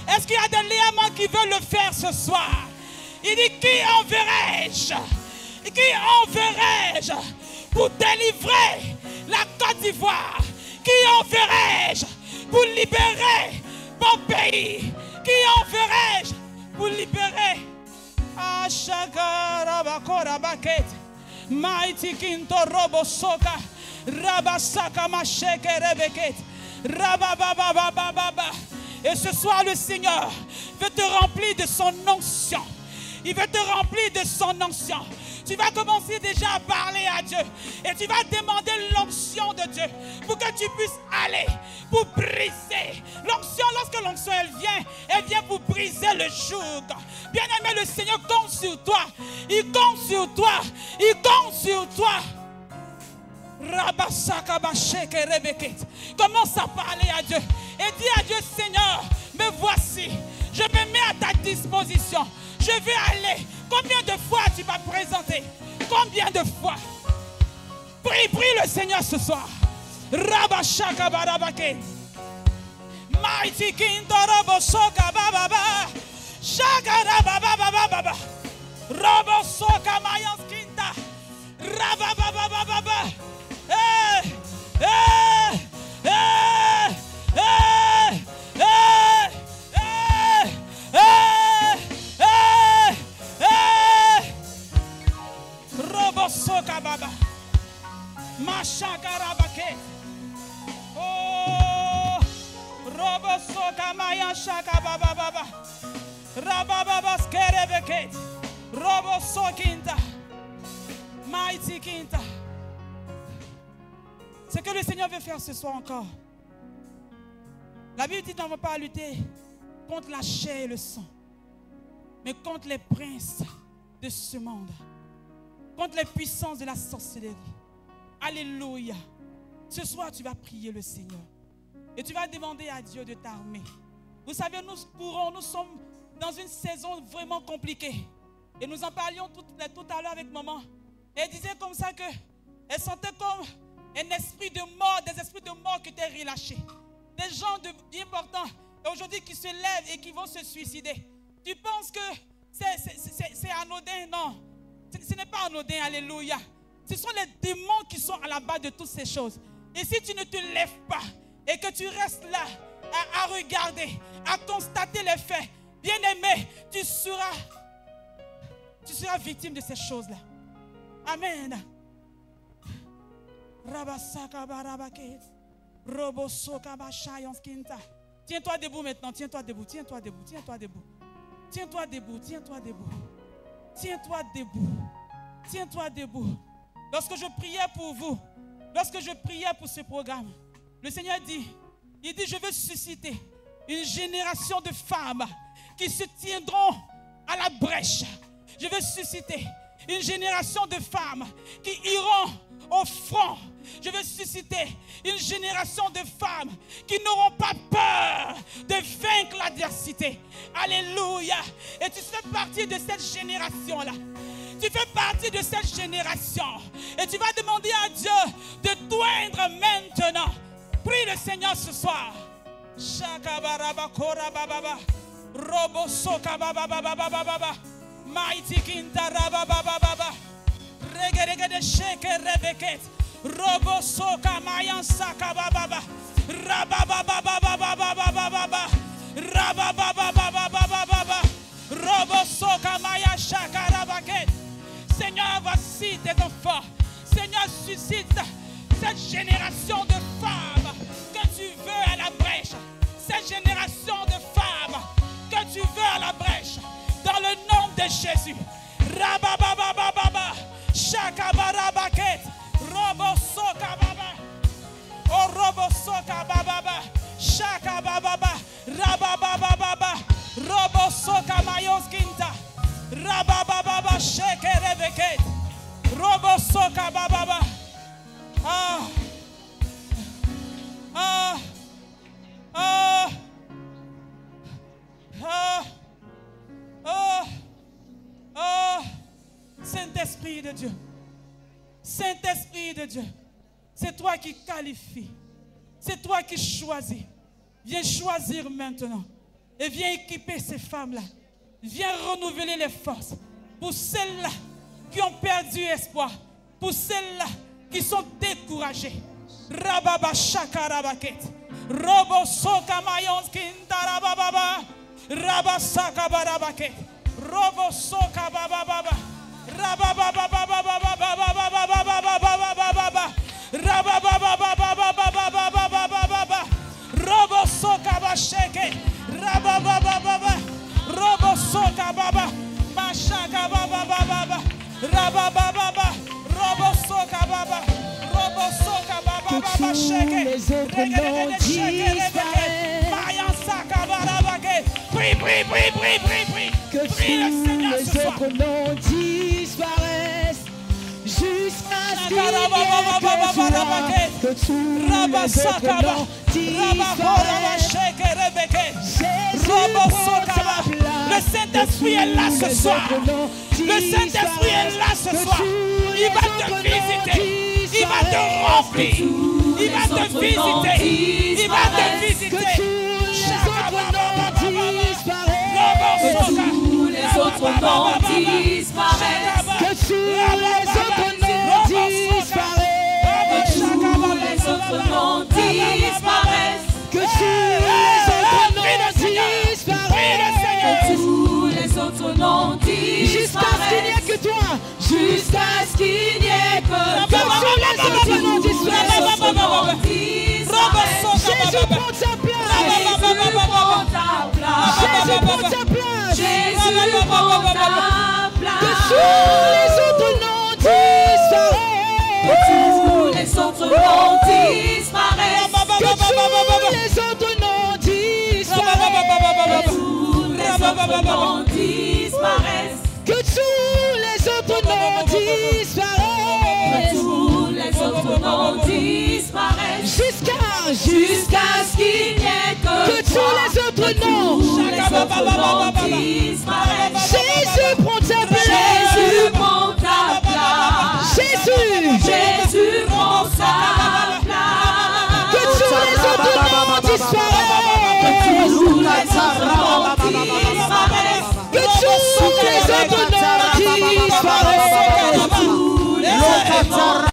Est-ce qu'il y a des léamans qui veulent le faire ce soir? Il dit, qui enverrai-je? Qui enverrai-je pour délivrer la Côte d'Ivoire? Qui enverrai-je pour libérer mon pays? Qui enverrai-je pour libérer? Mighty Kinto Robo Soka Rabasaka Macheke Rebeket Rababababababa. Et ce soir, le Seigneur veut te remplir de son onction. Il veut te remplir de son onction. Tu vas commencer déjà à parler à Dieu. Et tu vas demander l'onction de Dieu pour que tu puisses aller, pour briser. L'onction, lorsque l'onction elle vient pour briser le joug. Bien-aimé, le Seigneur compte sur toi. Il compte sur toi. Il compte sur toi. Commence à parler à Dieu. Et dis à Dieu, Seigneur, me voici. Je me mets à ta disposition. Je vais aller. Combien de fois tu vas présenter? Combien de fois? Prie le Seigneur ce soir. Rabashaka barabake. Mighty King Robo Soka Baba. Shaka Baba. Robo Soka Mayans Kinta. Rababa. Robo Soka Baba. Mashaka Rabake. Oh, Robo Soka Maya Shaka Baba. Rababa Skerebeke. Robo Sokinta. Mighty Kinta. Ce que le Seigneur veut faire ce soir encore. La Bible dit qu'on ne va pas lutter contre la chair et le sang, mais contre les princes de ce monde, contre les puissances de la sorcellerie. Alléluia. Ce soir, tu vas prier le Seigneur et tu vas demander à Dieu de t'armer. Vous savez, nous sommes dans une saison vraiment compliquée. Et nous en parlions tout à l'heure avec maman. Et elle disait comme ça qu'elle sentait comme un esprit de mort, des esprits de mort qui étaient relâchés. Des gens importants aujourd'hui qui se lèvent et qui vont se suicider. Tu penses que c'est anodin? Non. Ce n'est pas anodin, alléluia. Ce sont les démons qui sont à la base de toutes ces choses. Et si tu ne te lèves pas et que tu restes là à regarder, à constater les faits, bien-aimé, tu seras victime de ces choses-là. Amen. Tiens-toi debout maintenant, tiens-toi debout, tiens-toi debout, tiens-toi debout. Tiens-toi debout, tiens-toi debout. Tiens-toi debout. Tiens-toi debout. Lorsque je priais pour vous, lorsque je priais pour ce programme, le Seigneur dit, il dit, je veux susciter une génération de femmes qui se tiendront à la brèche. Je veux susciter une génération de femmes qui iront au front. Je veux susciter une génération de femmes qui n'auront pas peur de vaincre l'adversité. Alléluia. Et tu fais partie de cette génération-là. Tu fais partie de cette génération. Et tu vas demander à Dieu de t'oindre maintenant. Prie le Seigneur ce soir. Shakabaraba korababa. Robo sokababa. Mighty kintaraba baba. Regere de sheke rebeket. Robo soka mayan sakababa. Rababa. Rababa. Robo soka maya shakarabaket. Seigneur, voici tes enfants. Seigneur, suscite cette génération de femmes que tu veux à la brèche. Cette génération de femmes que tu veux à la brèche. Dans le nom de Jésus. Rabababababa. Shakabarabaket. Robo soka baba. Oh robo soka baba. Shakabababa. Rababababa. Robo soka mayoskinta. Rabababa sheke rebeket. Robo soka baba. Saint-Esprit de Dieu. Saint-Esprit de Dieu. C'est toi qui qualifies. C'est toi qui choisis. Viens choisir maintenant. Et viens équiper ces femmes-là. Viens renouveler les forces. Pour celles-là qui ont perdu espoir. Pour celles-là qui sont découragées. Rababa shakarabaket. Robo soka mayons kintarababa. Rabasaka barabaket. Robo soka bababa. Rababa. Robo soka basheke. Rababa. Robo soka baba. Mashaka baba. Rababa. Robo soka baba. Robo soka baba sheke. Les autres noms disparaissent. Mayan saka barabake. Prie. Que tous Prie le Seigneur les ce soir. autres noms disparaissent. Jusqu'à ce qu'il n'y ait que tous les autres noms disparaissent. Jésus prend sa place. Le Saint-Esprit est là ce soir. Le Saint-Esprit est là ce soir. Il va te visiter. Il va te remplir. Il va te visiter. Il va te visiter. Que tous les autres noms disparaissent. Tous les autres noms disparaissent. Que tous les autres noms disparaissent. Tous les autres noms disparaissent. Que tous les autres noms disparaissent. Tous les autres noms Jusqu'à ce qu'il n'y ait disparaissent. que toi. Jusqu'à ce qu'il n'y ait que Que tous les autres noms disparaissent. Jésus prend sa place. Jésus prend ta place. Jésus prend sa place. Jésus prend ta place. Que tous les autres noms disparaissent. Tous les autres noms disparaissent. Que tous les autres noms disparaissent. Tous les autres noms disparaissent. Que tous les autres noms disparaissent. Tous les autres noms disparaissent. Jusqu'à ce qu'il n'y ait que tous toi. les autres noms. Tous les autres noms disparaissent. Jésus prend sa place. Jésus prend ta place. Jésus prend sa place. Que tous les autres noms disparaissent. Tous les autres noms disparaissent. Que tous les autres noms disparaissent. Tous les autres noms.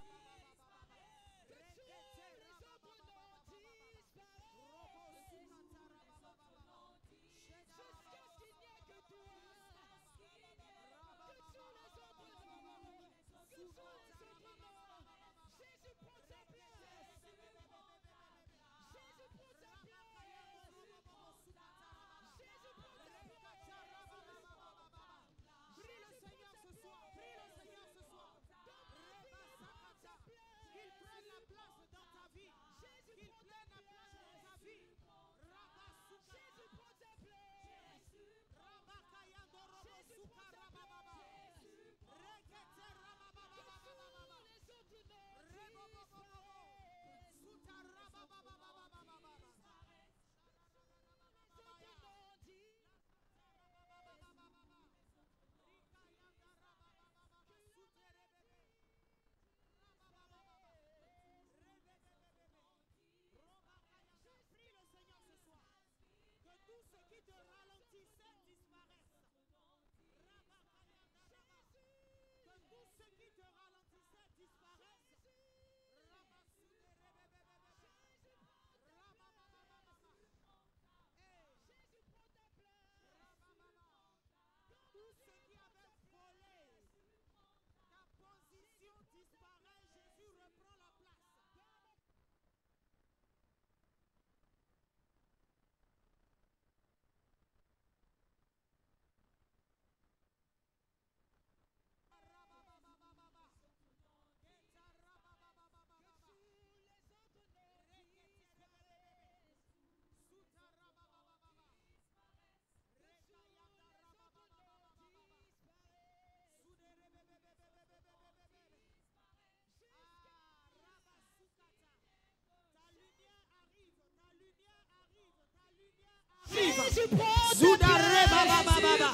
tu prends ta Zuda place. reba baba baba.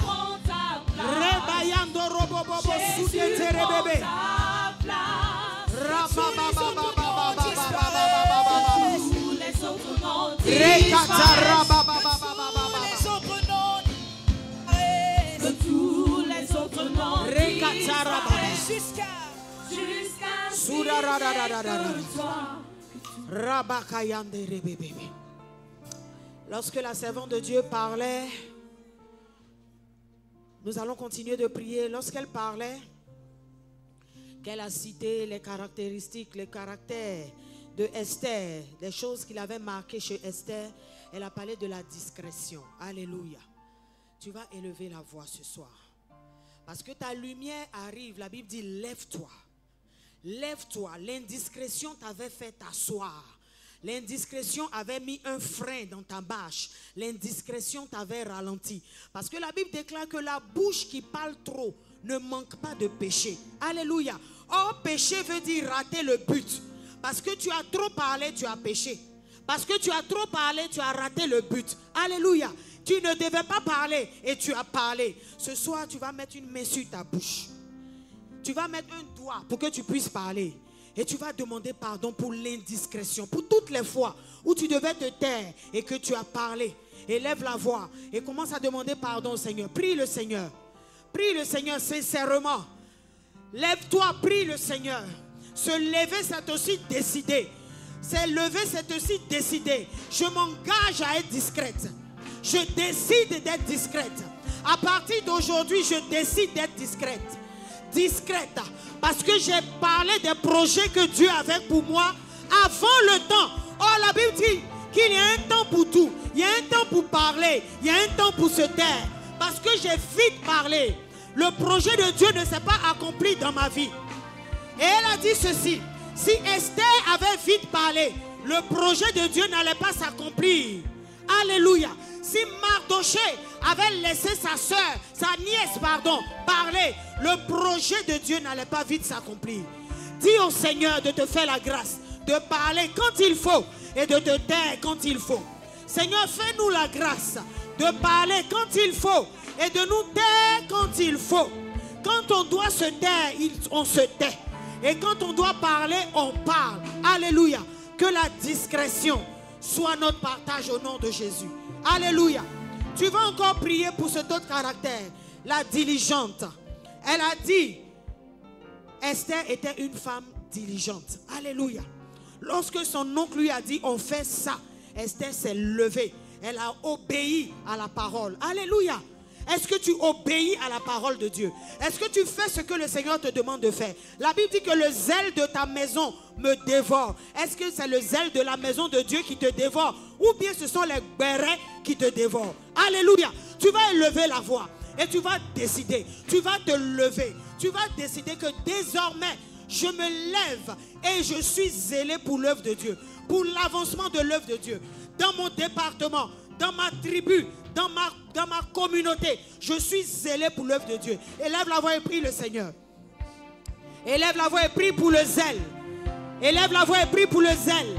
Rebayando robo bobo sude tere bebe. Raba baba baba baba baba baba. Rekata raba baba baba baba. Les autres noms Que tous les autres noms Rekata raba. jusqu'à Suda rada rada rada. Raba kayande rebe bebe. Lorsque la servante de Dieu parlait, nous allons continuer de prier. Lorsqu'elle parlait, qu'elle a cité les caractéristiques, les caractères de Esther, des choses qu'il avait marquées chez Esther, elle a parlé de la discrétion. Alléluia. Tu vas élever la voix ce soir. Parce que ta lumière arrive. La Bible dit, lève-toi. Lève-toi. L'indiscrétion t'avait fait t'asseoir. L'indiscrétion avait mis un frein dans ta marche. L'indiscrétion t'avait ralenti. Parce que la Bible déclare que la bouche qui parle trop ne manque pas de péché. Alléluia. Or, péché veut dire rater le but. Parce que tu as trop parlé, tu as péché. Parce que tu as trop parlé, tu as raté le but. Alléluia. Tu ne devais pas parler et tu as parlé. Ce soir, tu vas mettre une main sur ta bouche. Tu vas mettre un doigt pour que tu puisses parler. Et tu vas demander pardon pour l'indiscrétion. Pour toutes les fois où tu devais te taire et que tu as parlé. Élève la voix et commence à demander pardon au Seigneur. Prie le Seigneur. Prie le Seigneur sincèrement. Lève-toi, prie le Seigneur. Se lever, c'est aussi décider. Se lever, c'est aussi décider. Je m'engage à être discrète. Je décide d'être discrète. À partir d'aujourd'hui, je décide d'être discrète. Discrète. Parce que j'ai parlé des projets que Dieu avait pour moi avant le temps. Oh, la Bible dit qu'il y a un temps pour tout. Il y a un temps pour parler. Il y a un temps pour se taire. Parce que j'ai vite parlé. Le projet de Dieu ne s'est pas accompli dans ma vie. Et elle a dit ceci. Si Esther avait vite parlé, le projet de Dieu n'allait pas s'accomplir. Alléluia. Si Mardoché avait laissé sa soeur, sa nièce, parler, le projet de Dieu n'allait pas vite s'accomplir. Dis au Seigneur de te faire la grâce, de parler quand il faut et de te taire quand il faut. Seigneur, fais-nous la grâce de parler quand il faut et de nous taire quand il faut. Quand on doit se taire, on se tait. Et quand on doit parler, on parle. Alléluia. Que la discrétion soit notre partage au nom de Jésus. Alléluia. Tu vas encore prier pour cet autre caractère, la diligente. Elle a dit, Esther était une femme diligente. Alléluia. Lorsque son oncle lui a dit, on fait ça, Esther s'est levée. Elle a obéi à la parole. Alléluia. Est-ce que tu obéis à la parole de Dieu? Est-ce que tu fais ce que le Seigneur te demande de faire? La Bible dit que le zèle de ta maison me dévore. Est-ce que c'est le zèle de la maison de Dieu qui te dévore? Ou bien ce sont les bérets qui te dévorent? Alléluia. Tu vas élever la voix et tu vas décider. Tu vas te lever. Tu vas décider que désormais, je me lève et je suis zélé pour l'œuvre de Dieu. Pour l'avancement de l'œuvre de Dieu. Dans mon département, dans ma tribu, dans ma communauté, je suis zélé pour l'œuvre de Dieu. Élève la voix et prie le Seigneur. Élève la voix et prie pour le zèle. Élève la voix et prie pour le zèle.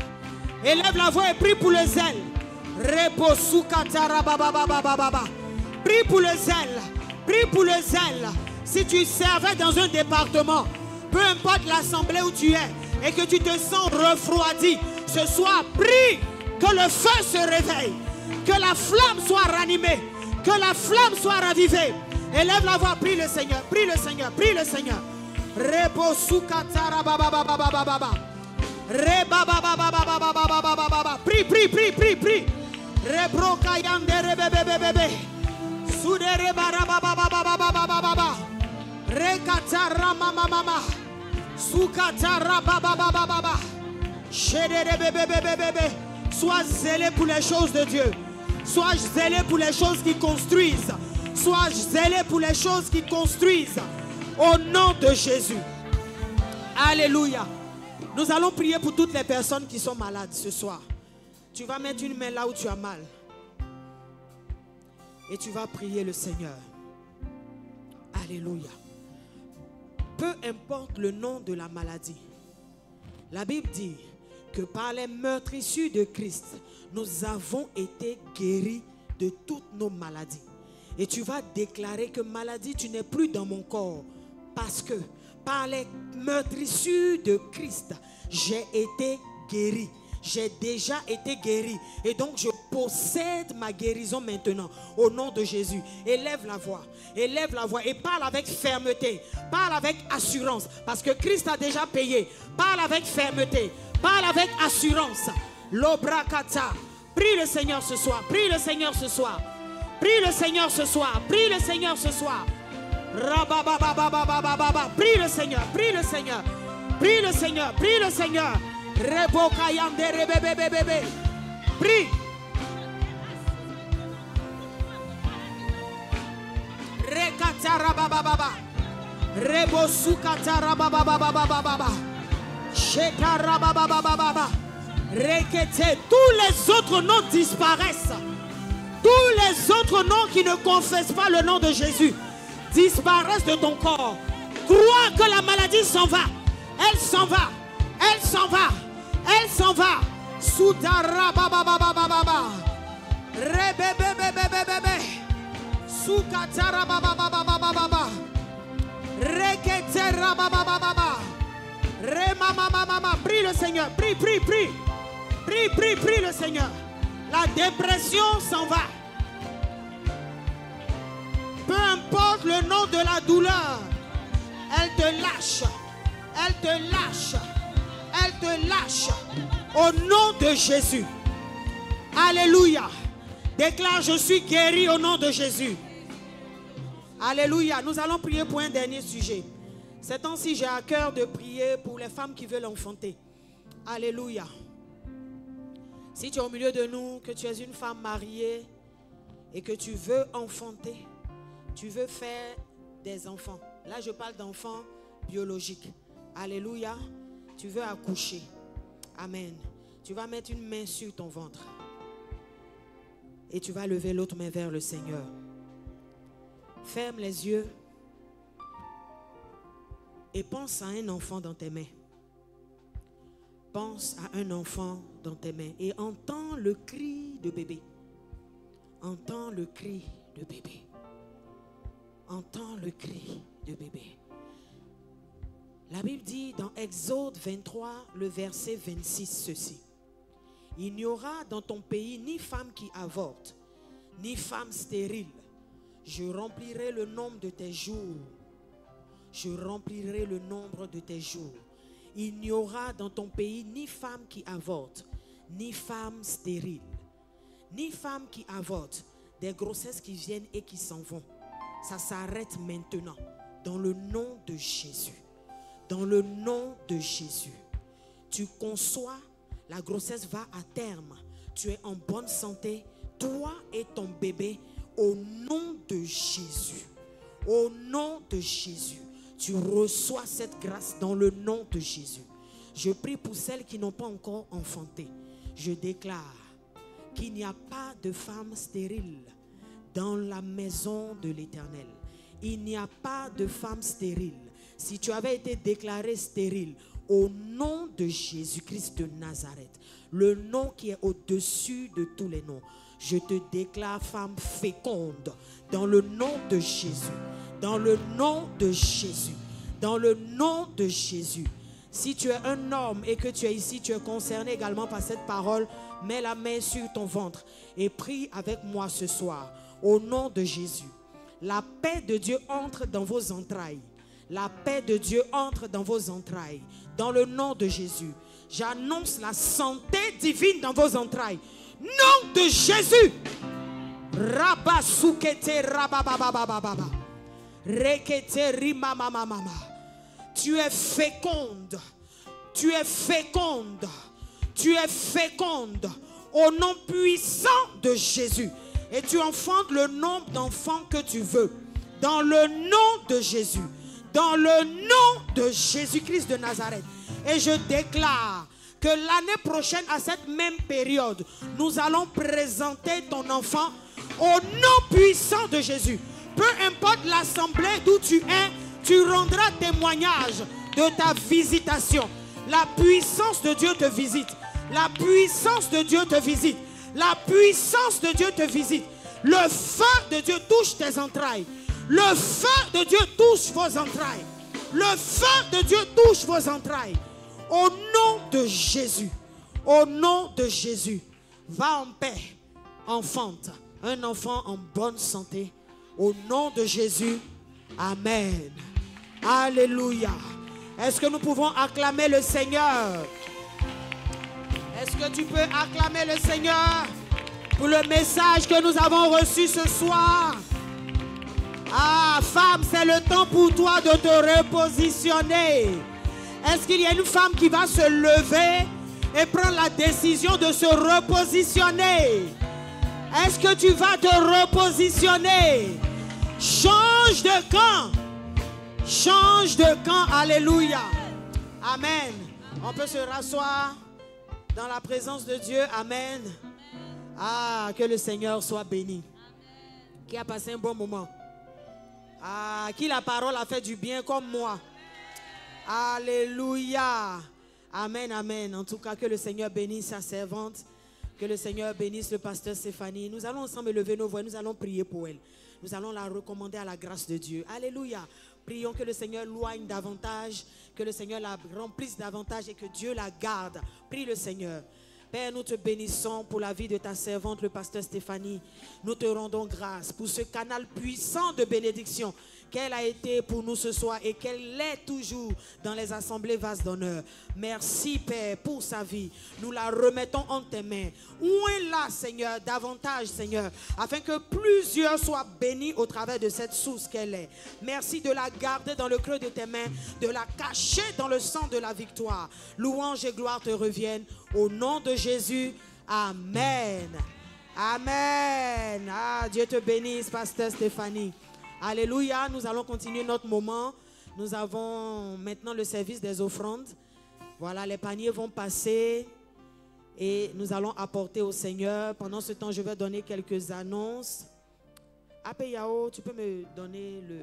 Élève la voix et prie pour le zèle. Prie pour le zèle. Prie pour le zèle. Si tu servais dans un département, peu importe l'assemblée où tu es, et que tu te sens refroidi, ce soir, prie que le feu se réveille. Que la flamme soit ranimée. Que la flamme soit ravivée. Élève la voix, prie le Seigneur. Prie le Seigneur. Prie le Seigneur. Prie, prie, prie, prie, prie. Sois zélé pour les choses de Dieu. Sois zélé pour les choses qui construisent. Sois zélé pour les choses qui construisent. Au nom de Jésus. Alléluia. Nous allons prier pour toutes les personnes qui sont malades ce soir. Tu vas mettre une main là où tu as mal. Et tu vas prier le Seigneur. Alléluia. Peu importe le nom de la maladie. La Bible dit que par les meurtrissures de Christ, nous avons été guéris de toutes nos maladies. Et tu vas déclarer que maladie, tu n'es plus dans mon corps. Parce que par les meurtrissures de Christ, j'ai été guéri. J'ai déjà été guéri. Et donc je possède ma guérison maintenant. Au nom de Jésus. Élève la voix. Élève la voix. Et parle avec fermeté. Parle avec assurance. Parce que Christ a déjà payé. Parle avec fermeté. Parle avec assurance. L'obrakata. Prie le Seigneur ce soir. Prie le Seigneur ce soir. Prie le Seigneur ce soir. Prie le Seigneur ce soir. Prie le Seigneur. Prie le Seigneur. Prie le Seigneur. Prie le Seigneur. Prie. Tous les autres noms disparaissent. Tous les autres noms qui ne confessent pas le nom de Jésus disparaissent de ton corps. Crois que la maladie s'en va. Elle s'en va. Elle s'en va. Elle s'en va. Soudara baba baba baba. Rebebebebebebe. Soukatara baba baba baba baba. Reketera baba baba baba. Remama mama. Prie le Seigneur. Prie, prie, prie. Prie, prie, prie le Seigneur. La dépression s'en va. Peu importe le nom de la douleur, elle te lâche. Elle te lâche. Elle te lâche. Au nom de Jésus. Alléluia. Déclare, je suis guéri au nom de Jésus. Alléluia. Nous allons prier pour un dernier sujet. Ces temps-ci, j'ai à cœur de prier pour les femmes qui veulent enfanter. Alléluia. Si tu es au milieu de nous, que tu es une femme mariée et que tu veux enfanter, tu veux faire des enfants. Là, je parle d'enfants biologiques. Alléluia. Tu veux accoucher. Amen. Tu vas mettre une main sur ton ventre. Et tu vas lever l'autre main vers le Seigneur. Ferme les yeux. Et pense à un enfant dans tes mains. Pense à un enfant dans tes mains. Et entends le cri de bébé. Entends le cri de bébé. Entends le cri de bébé. La Bible dit dans Exode 23, le verset 26, ceci. Il n'y aura dans ton pays ni femme qui avorte, ni femme stérile. Je remplirai le nombre de tes jours. Je remplirai le nombre de tes jours. Il n'y aura dans ton pays ni femme qui avorte, ni femme stérile, ni femme qui avorte. Des grossesses qui viennent et qui s'en vont. Ça s'arrête maintenant. Dans le nom de Jésus. Dans le nom de Jésus. Tu conçois, la grossesse va à terme. Tu es en bonne santé, toi et ton bébé, au nom de Jésus. Au nom de Jésus. Tu reçois cette grâce dans le nom de Jésus. Je prie pour celles qui n'ont pas encore enfanté. Je déclare qu'il n'y a pas de femme stérile dans la maison de l'Éternel. Il n'y a pas de femme stérile. Si tu avais été déclaré stérile, au nom de Jésus-Christ de Nazareth, le nom qui est au-dessus de tous les noms, je te déclare femme féconde dans le nom de Jésus. Dans le nom de Jésus. Dans le nom de Jésus. Si tu es un homme et que tu es ici, tu es concerné également par cette parole, mets la main sur ton ventre et prie avec moi ce soir. Au nom de Jésus. La paix de Dieu entre dans vos entrailles. La paix de Dieu entre dans vos entrailles. Dans le nom de Jésus. J'annonce la santé divine dans vos entrailles. Nom de Jésus. Rabasukete rabababababa. Rekete rimamamamama. Tu es féconde. Tu es féconde. Tu es féconde. Au nom puissant de Jésus. Et tu enfantes le nombre d'enfants que tu veux. Dans le nom de Jésus. Dans le nom de Jésus-Christ de Nazareth. Et je déclare que l'année prochaine, à cette même période, nous allons présenter ton enfant au nom puissant de Jésus. Peu importe l'assemblée d'où tu es, tu rendras témoignage de ta visitation. La puissance de Dieu te visite. La puissance de Dieu te visite. La puissance de Dieu te visite. Le feu de Dieu touche tes entrailles. Le feu de Dieu touche vos entrailles. Le feu de Dieu touche vos entrailles. Au nom de Jésus. Au nom de Jésus. Va en paix, enfante. Un enfant en bonne santé. Au nom de Jésus. Amen. Alléluia. Est-ce que nous pouvons acclamer le Seigneur? Est-ce que tu peux acclamer le Seigneur pour le message que nous avons reçu ce soir? Ah, femme, c'est le temps pour toi de te repositionner. Est-ce qu'il y a une femme qui va se lever et prendre la décision de se repositionner? Est-ce que tu vas te repositionner? Change de camp. Change de camp. Alléluia. Amen. On peut se rasseoir dans la présence de Dieu. Amen. Ah, que le Seigneur soit béni. Qui a passé un bon moment. Ah, qui la parole a fait du bien comme moi. Alléluia. Amen, amen. En tout cas, que le Seigneur bénisse sa servante. Que le Seigneur bénisse le pasteur Stéphanie. Nous allons ensemble lever nos voix. Nous allons prier pour elle. Nous allons la recommander à la grâce de Dieu. Alléluia. Prions que le Seigneur loigne davantage, que le Seigneur la remplisse davantage et que Dieu la garde. Prie le Seigneur. Père, nous te bénissons pour la vie de ta servante, le pasteur Stéphanie. Nous te rendons grâce pour ce canal puissant de bénédiction qu'elle a été pour nous ce soir et qu'elle l'est toujours dans les assemblées vastes d'honneur. Merci, Père, pour sa vie. Nous la remettons en tes mains. Où est là, Seigneur, davantage, Seigneur, afin que plusieurs soient bénis au travers de cette source qu'elle est. Merci de la garder dans le creux de tes mains, de la cacher dans le sang de la victoire. Louange et gloire te reviennent. Au nom de Jésus, Amen. Amen. Ah, Dieu te bénisse, pasteur Stéphanie. Alléluia, nous allons continuer notre moment. Nous avons maintenant le service des offrandes. Voilà, les paniers vont passer et nous allons apporter au Seigneur. Pendant ce temps, je vais donner quelques annonces. Apeyao, tu peux me donner le...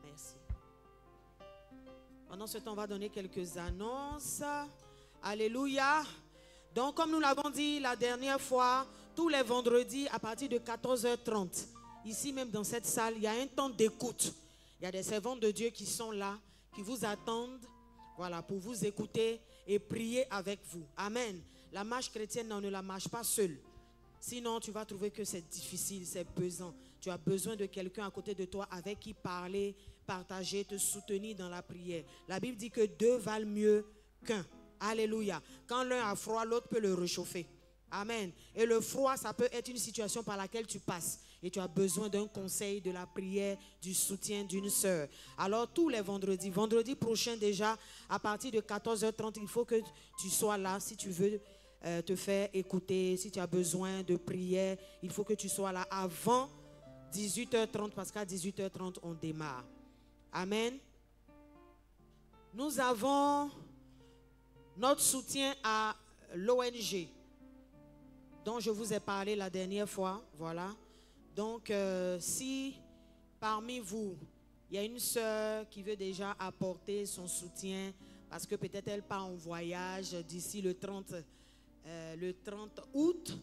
Merci. Pendant ce temps, on va donner quelques annonces. Alléluia. Donc, comme nous l'avons dit la dernière fois, tous les vendredis à partir de 14h30, ici même dans cette salle, il y a un temps d'écoute. Il y a des servants de Dieu qui sont là, qui vous attendent, voilà, pour vous écouter et prier avec vous. Amen. La marche chrétienne, on ne la marche pas seule. Sinon, tu vas trouver que c'est difficile, c'est pesant. Tu as besoin de quelqu'un à côté de toi avec qui parler, partager, te soutenir dans la prière. La Bible dit que deux valent mieux qu'un. Alléluia. Quand l'un a froid, l'autre peut le réchauffer. Amen. Et le froid, ça peut être une situation par laquelle tu passes. Et tu as besoin d'un conseil, de la prière, du soutien d'une sœur. Alors tous les vendredis, vendredi prochain déjà, à partir de 14h30, il faut que tu sois là si tu veux te faire écouter. Si tu as besoin de prière, il faut que tu sois là avant 18h30 parce qu'à 18h30, on démarre. Amen. Nous avons notre soutien à l'ONG dont je vous ai parlé la dernière fois. Voilà. Donc, si parmi vous, il y a une sœur qui veut déjà apporter son soutien parce que peut-être elle part en voyage d'ici le 30 août.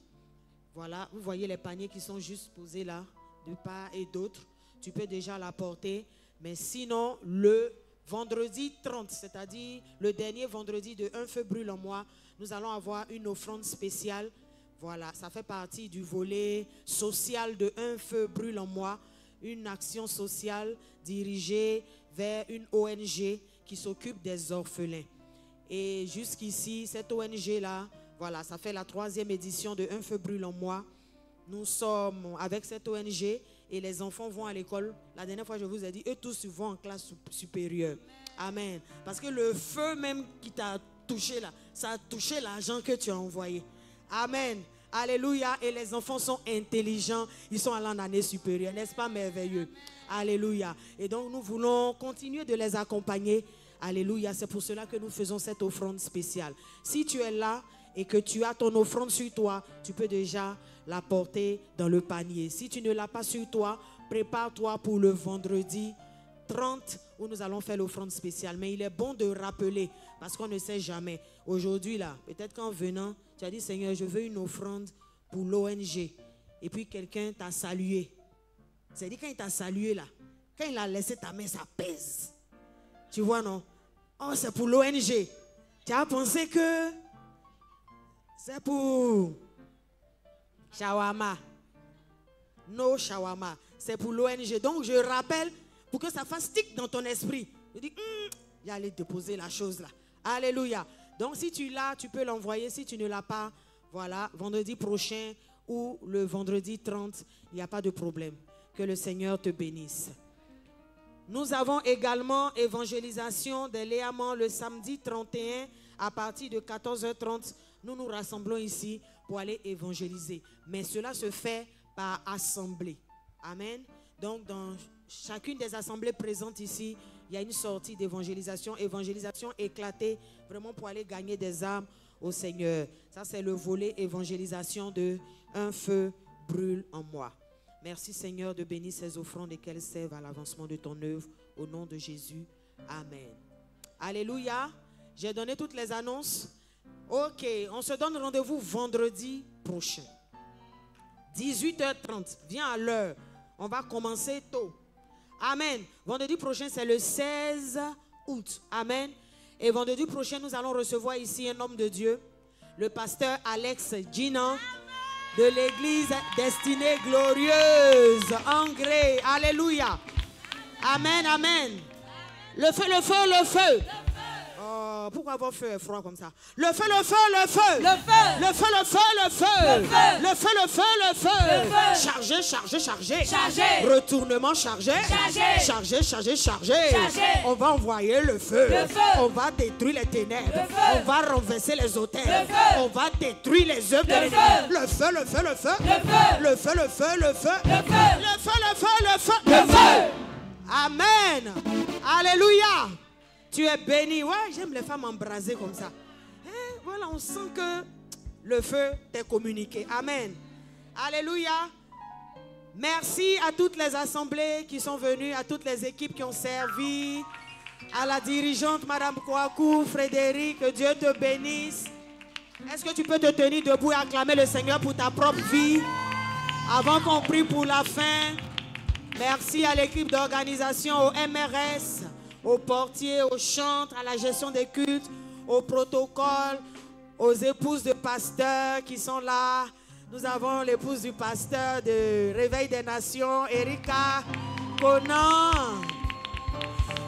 Voilà, vous voyez les paniers qui sont juste posés là, de part et d'autre. Tu peux déjà l'apporter. Mais sinon, le vendredi 30, c'est-à-dire le dernier vendredi de Un feu brûle en moi, nous allons avoir une offrande spéciale. Voilà, ça fait partie du volet social de Un feu brûle en moi, une action sociale dirigée vers une ONG qui s'occupe des orphelins. Et jusqu'ici, cette ONG-là, voilà, ça fait la 3e édition de Un feu brûle en moi. Nous sommes avec cette ONG et les enfants vont à l'école. La dernière fois, je vous ai dit, eux tous vont en classe supérieure. Amen. Parce que le feu même qui t'a touché là, ça a touché l'argent que tu as envoyé. Amen. Alléluia. Et les enfants sont intelligents. Ils sont allés en année supérieure. N'est-ce pas merveilleux? Alléluia. Et donc, nous voulons continuer de les accompagner. Alléluia. C'est pour cela que nous faisons cette offrande spéciale. Si tu es là et que tu as ton offrande sur toi, tu peux déjà la porter dans le panier. Si tu ne l'as pas sur toi, prépare-toi pour le vendredi 30 où nous allons faire l'offrande spéciale. Mais il est bon de rappeler parce qu'on ne sait jamais. Aujourd'hui, là, peut-être qu'en venant, tu as dit, Seigneur, je veux une offrande pour l'ONG. Et puis quelqu'un t'a salué. C'est-à-dire quand il t'a salué là, quand il a laissé ta main, ça pèse. Tu vois, non? Oh, c'est pour l'ONG. Tu as pensé que c'est pour shawarma. No shawarma. C'est pour l'ONG. Donc, je rappelle pour que ça fasse tic dans ton esprit. Je dis, j'allais déposer la chose là. Alléluia. Donc, si tu l'as, tu peux l'envoyer. Si tu ne l'as pas, voilà, vendredi prochain ou le vendredi 30, il n'y a pas de problème. Que le Seigneur te bénisse. Nous avons également évangélisation des Léamans le samedi 31 à partir de 14h30. Nous nous rassemblons ici pour aller évangéliser. Mais cela se fait par assemblée. Amen. Donc, dans chacune des assemblées présentes ici, il y a une sortie d'évangélisation. Évangélisation éclatée, vraiment pour aller gagner des âmes au Seigneur. Ça, c'est le volet évangélisation de Un feu brûle en moi. Merci Seigneur de bénir ces offrandes et qu'elles servent à l'avancement de ton œuvre. Au nom de Jésus. Amen. Alléluia. J'ai donné toutes les annonces. Ok, on se donne rendez-vous vendredi prochain. 18h30. Viens à l'heure. On va commencer tôt. Amen. Vendredi prochain, c'est le 16 août. Amen. Et vendredi prochain, nous allons recevoir ici un homme de Dieu, le pasteur Alex Gina, de l'église Destinée Glorieuse, en gré. Alléluia. Amen, amen. Le feu, le feu, le feu. Oh, pourquoi avoir feu froid comme ça? Le feu, le feu, le feu. Le feu. Le feu, le feu, le feu. Le feu, le feu, le feu, le feu. Chargé, chargé, chargé. Chargé. Retournement chargé. Chargé. Chargé, chargé, chargé. On va envoyer le feu. Le feu. On va détruire les ténèbres. Le feu. On va renverser les autels. Le feu. On va détruire les œuvres de l'ennemi. Le feu, le feu, le feu. Le feu. Le feu, le feu, le feu. Le feu. Le feu, le feu, le feu. Le feu. Amen. Alléluia. Tu es béni. Ouais, j'aime les femmes embrasées comme ça. Voilà, on sent que le feu t'est communiqué. Amen. Alléluia. Merci à toutes les assemblées qui sont venues, à toutes les équipes qui ont servi, à la dirigeante Madame Kouakou, Frédéric, que Dieu te bénisse. Est-ce que tu peux te tenir debout et acclamer le Seigneur pour ta propre vie avant qu'on prie pour la fin? Merci à l'équipe d'organisation, au MRS, aux portiers, aux chantres, à la gestion des cultes, au protocole, aux épouses de pasteurs qui sont là. Nous avons l'épouse du pasteur de Réveil des Nations, Erika Conan.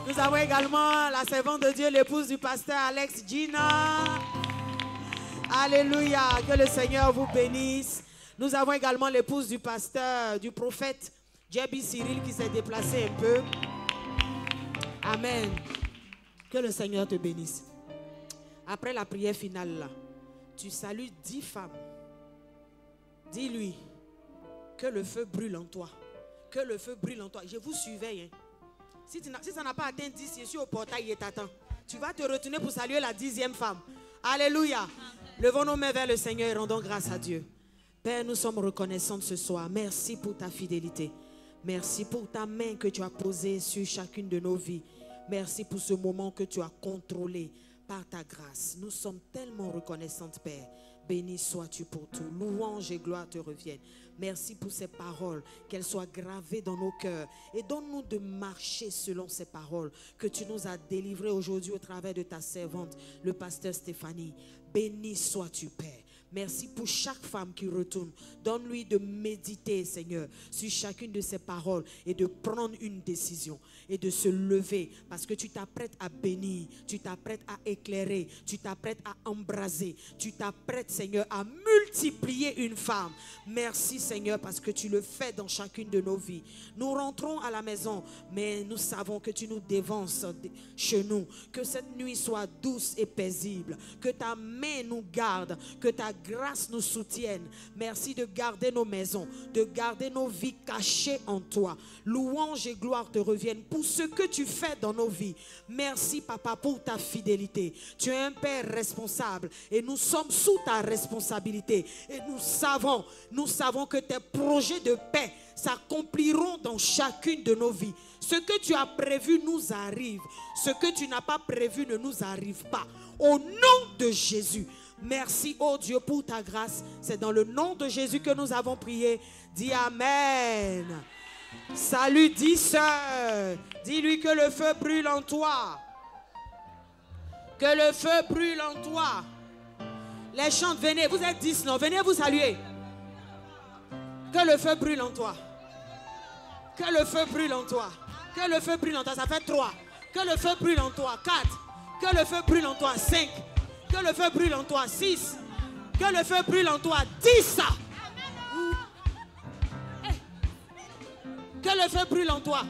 Nous avons également la servante de Dieu, l'épouse du pasteur Alex Gina. Alléluia, que le Seigneur vous bénisse. Nous avons également l'épouse du pasteur, du prophète Djebi Cyril qui s'est déplacé un peu. Amen. Que le Seigneur te bénisse. Après la prière finale là, tu salues 10 femmes. Dis-lui que le feu brûle en toi. Que le feu brûle en toi. Je vous surveille. Hein. Si ça n'a pas atteint 10, je suis au portail et t'attends. Tu vas te retourner pour saluer la 10e femme. Alléluia. Levons nos mains vers le Seigneur et rendons grâce à Dieu. Père, nous sommes reconnaissants ce soir. Merci pour ta fidélité. Merci pour ta main que tu as posée sur chacune de nos vies. Merci pour ce moment que tu as contrôlé par ta grâce. Nous sommes tellement reconnaissantes, Père. Béni sois-tu pour tout. Louange et gloire te reviennent. Merci pour ces paroles, qu'elles soient gravées dans nos cœurs. Et donne-nous de marcher selon ces paroles que tu nous as délivrées aujourd'hui au travers de ta servante, le pasteur Stéphanie. Béni sois-tu, Père. Merci pour chaque femme qui retourne. Donne-lui de méditer, Seigneur, sur chacune de ces paroles et de prendre une décision et de se lever parce que tu t'apprêtes à bénir, tu t'apprêtes à éclairer, tu t'apprêtes à embraser, tu t'apprêtes, Seigneur, à multiplier une femme. Merci, Seigneur, parce que tu le fais dans chacune de nos vies. Nous rentrons à la maison, mais nous savons que tu nous dévances chez nous. Que cette nuit soit douce et paisible, que ta main nous garde, que ta grâce nous soutienne. Merci de garder nos maisons, de garder nos vies cachées en toi. Louange et gloire te reviennent pour ce que tu fais dans nos vies. Merci, Papa, pour ta fidélité. Tu es un Père responsable et nous sommes sous ta responsabilité. Et nous savons que tes projets de paix s'accompliront dans chacune de nos vies. Ce que tu as prévu nous arrive. Ce que tu n'as pas prévu ne nous arrive pas. Au nom de Jésus. Merci, oh Dieu, pour ta grâce. C'est dans le nom de Jésus que nous avons prié. Dis Amen. Salut, dis sœur. Dis-lui que le feu brûle en toi. Que le feu brûle en toi. Les chants, venez. Vous êtes 10, non? Venez vous saluer. Que le feu brûle en toi. Que le feu brûle en toi. Que le feu brûle en toi. Ça fait 3. Que le feu brûle en toi. 4. Que le feu brûle en toi. 5. Que le feu brûle en toi. 6. Que le feu brûle en toi. 10. Que le feu brûle en toi.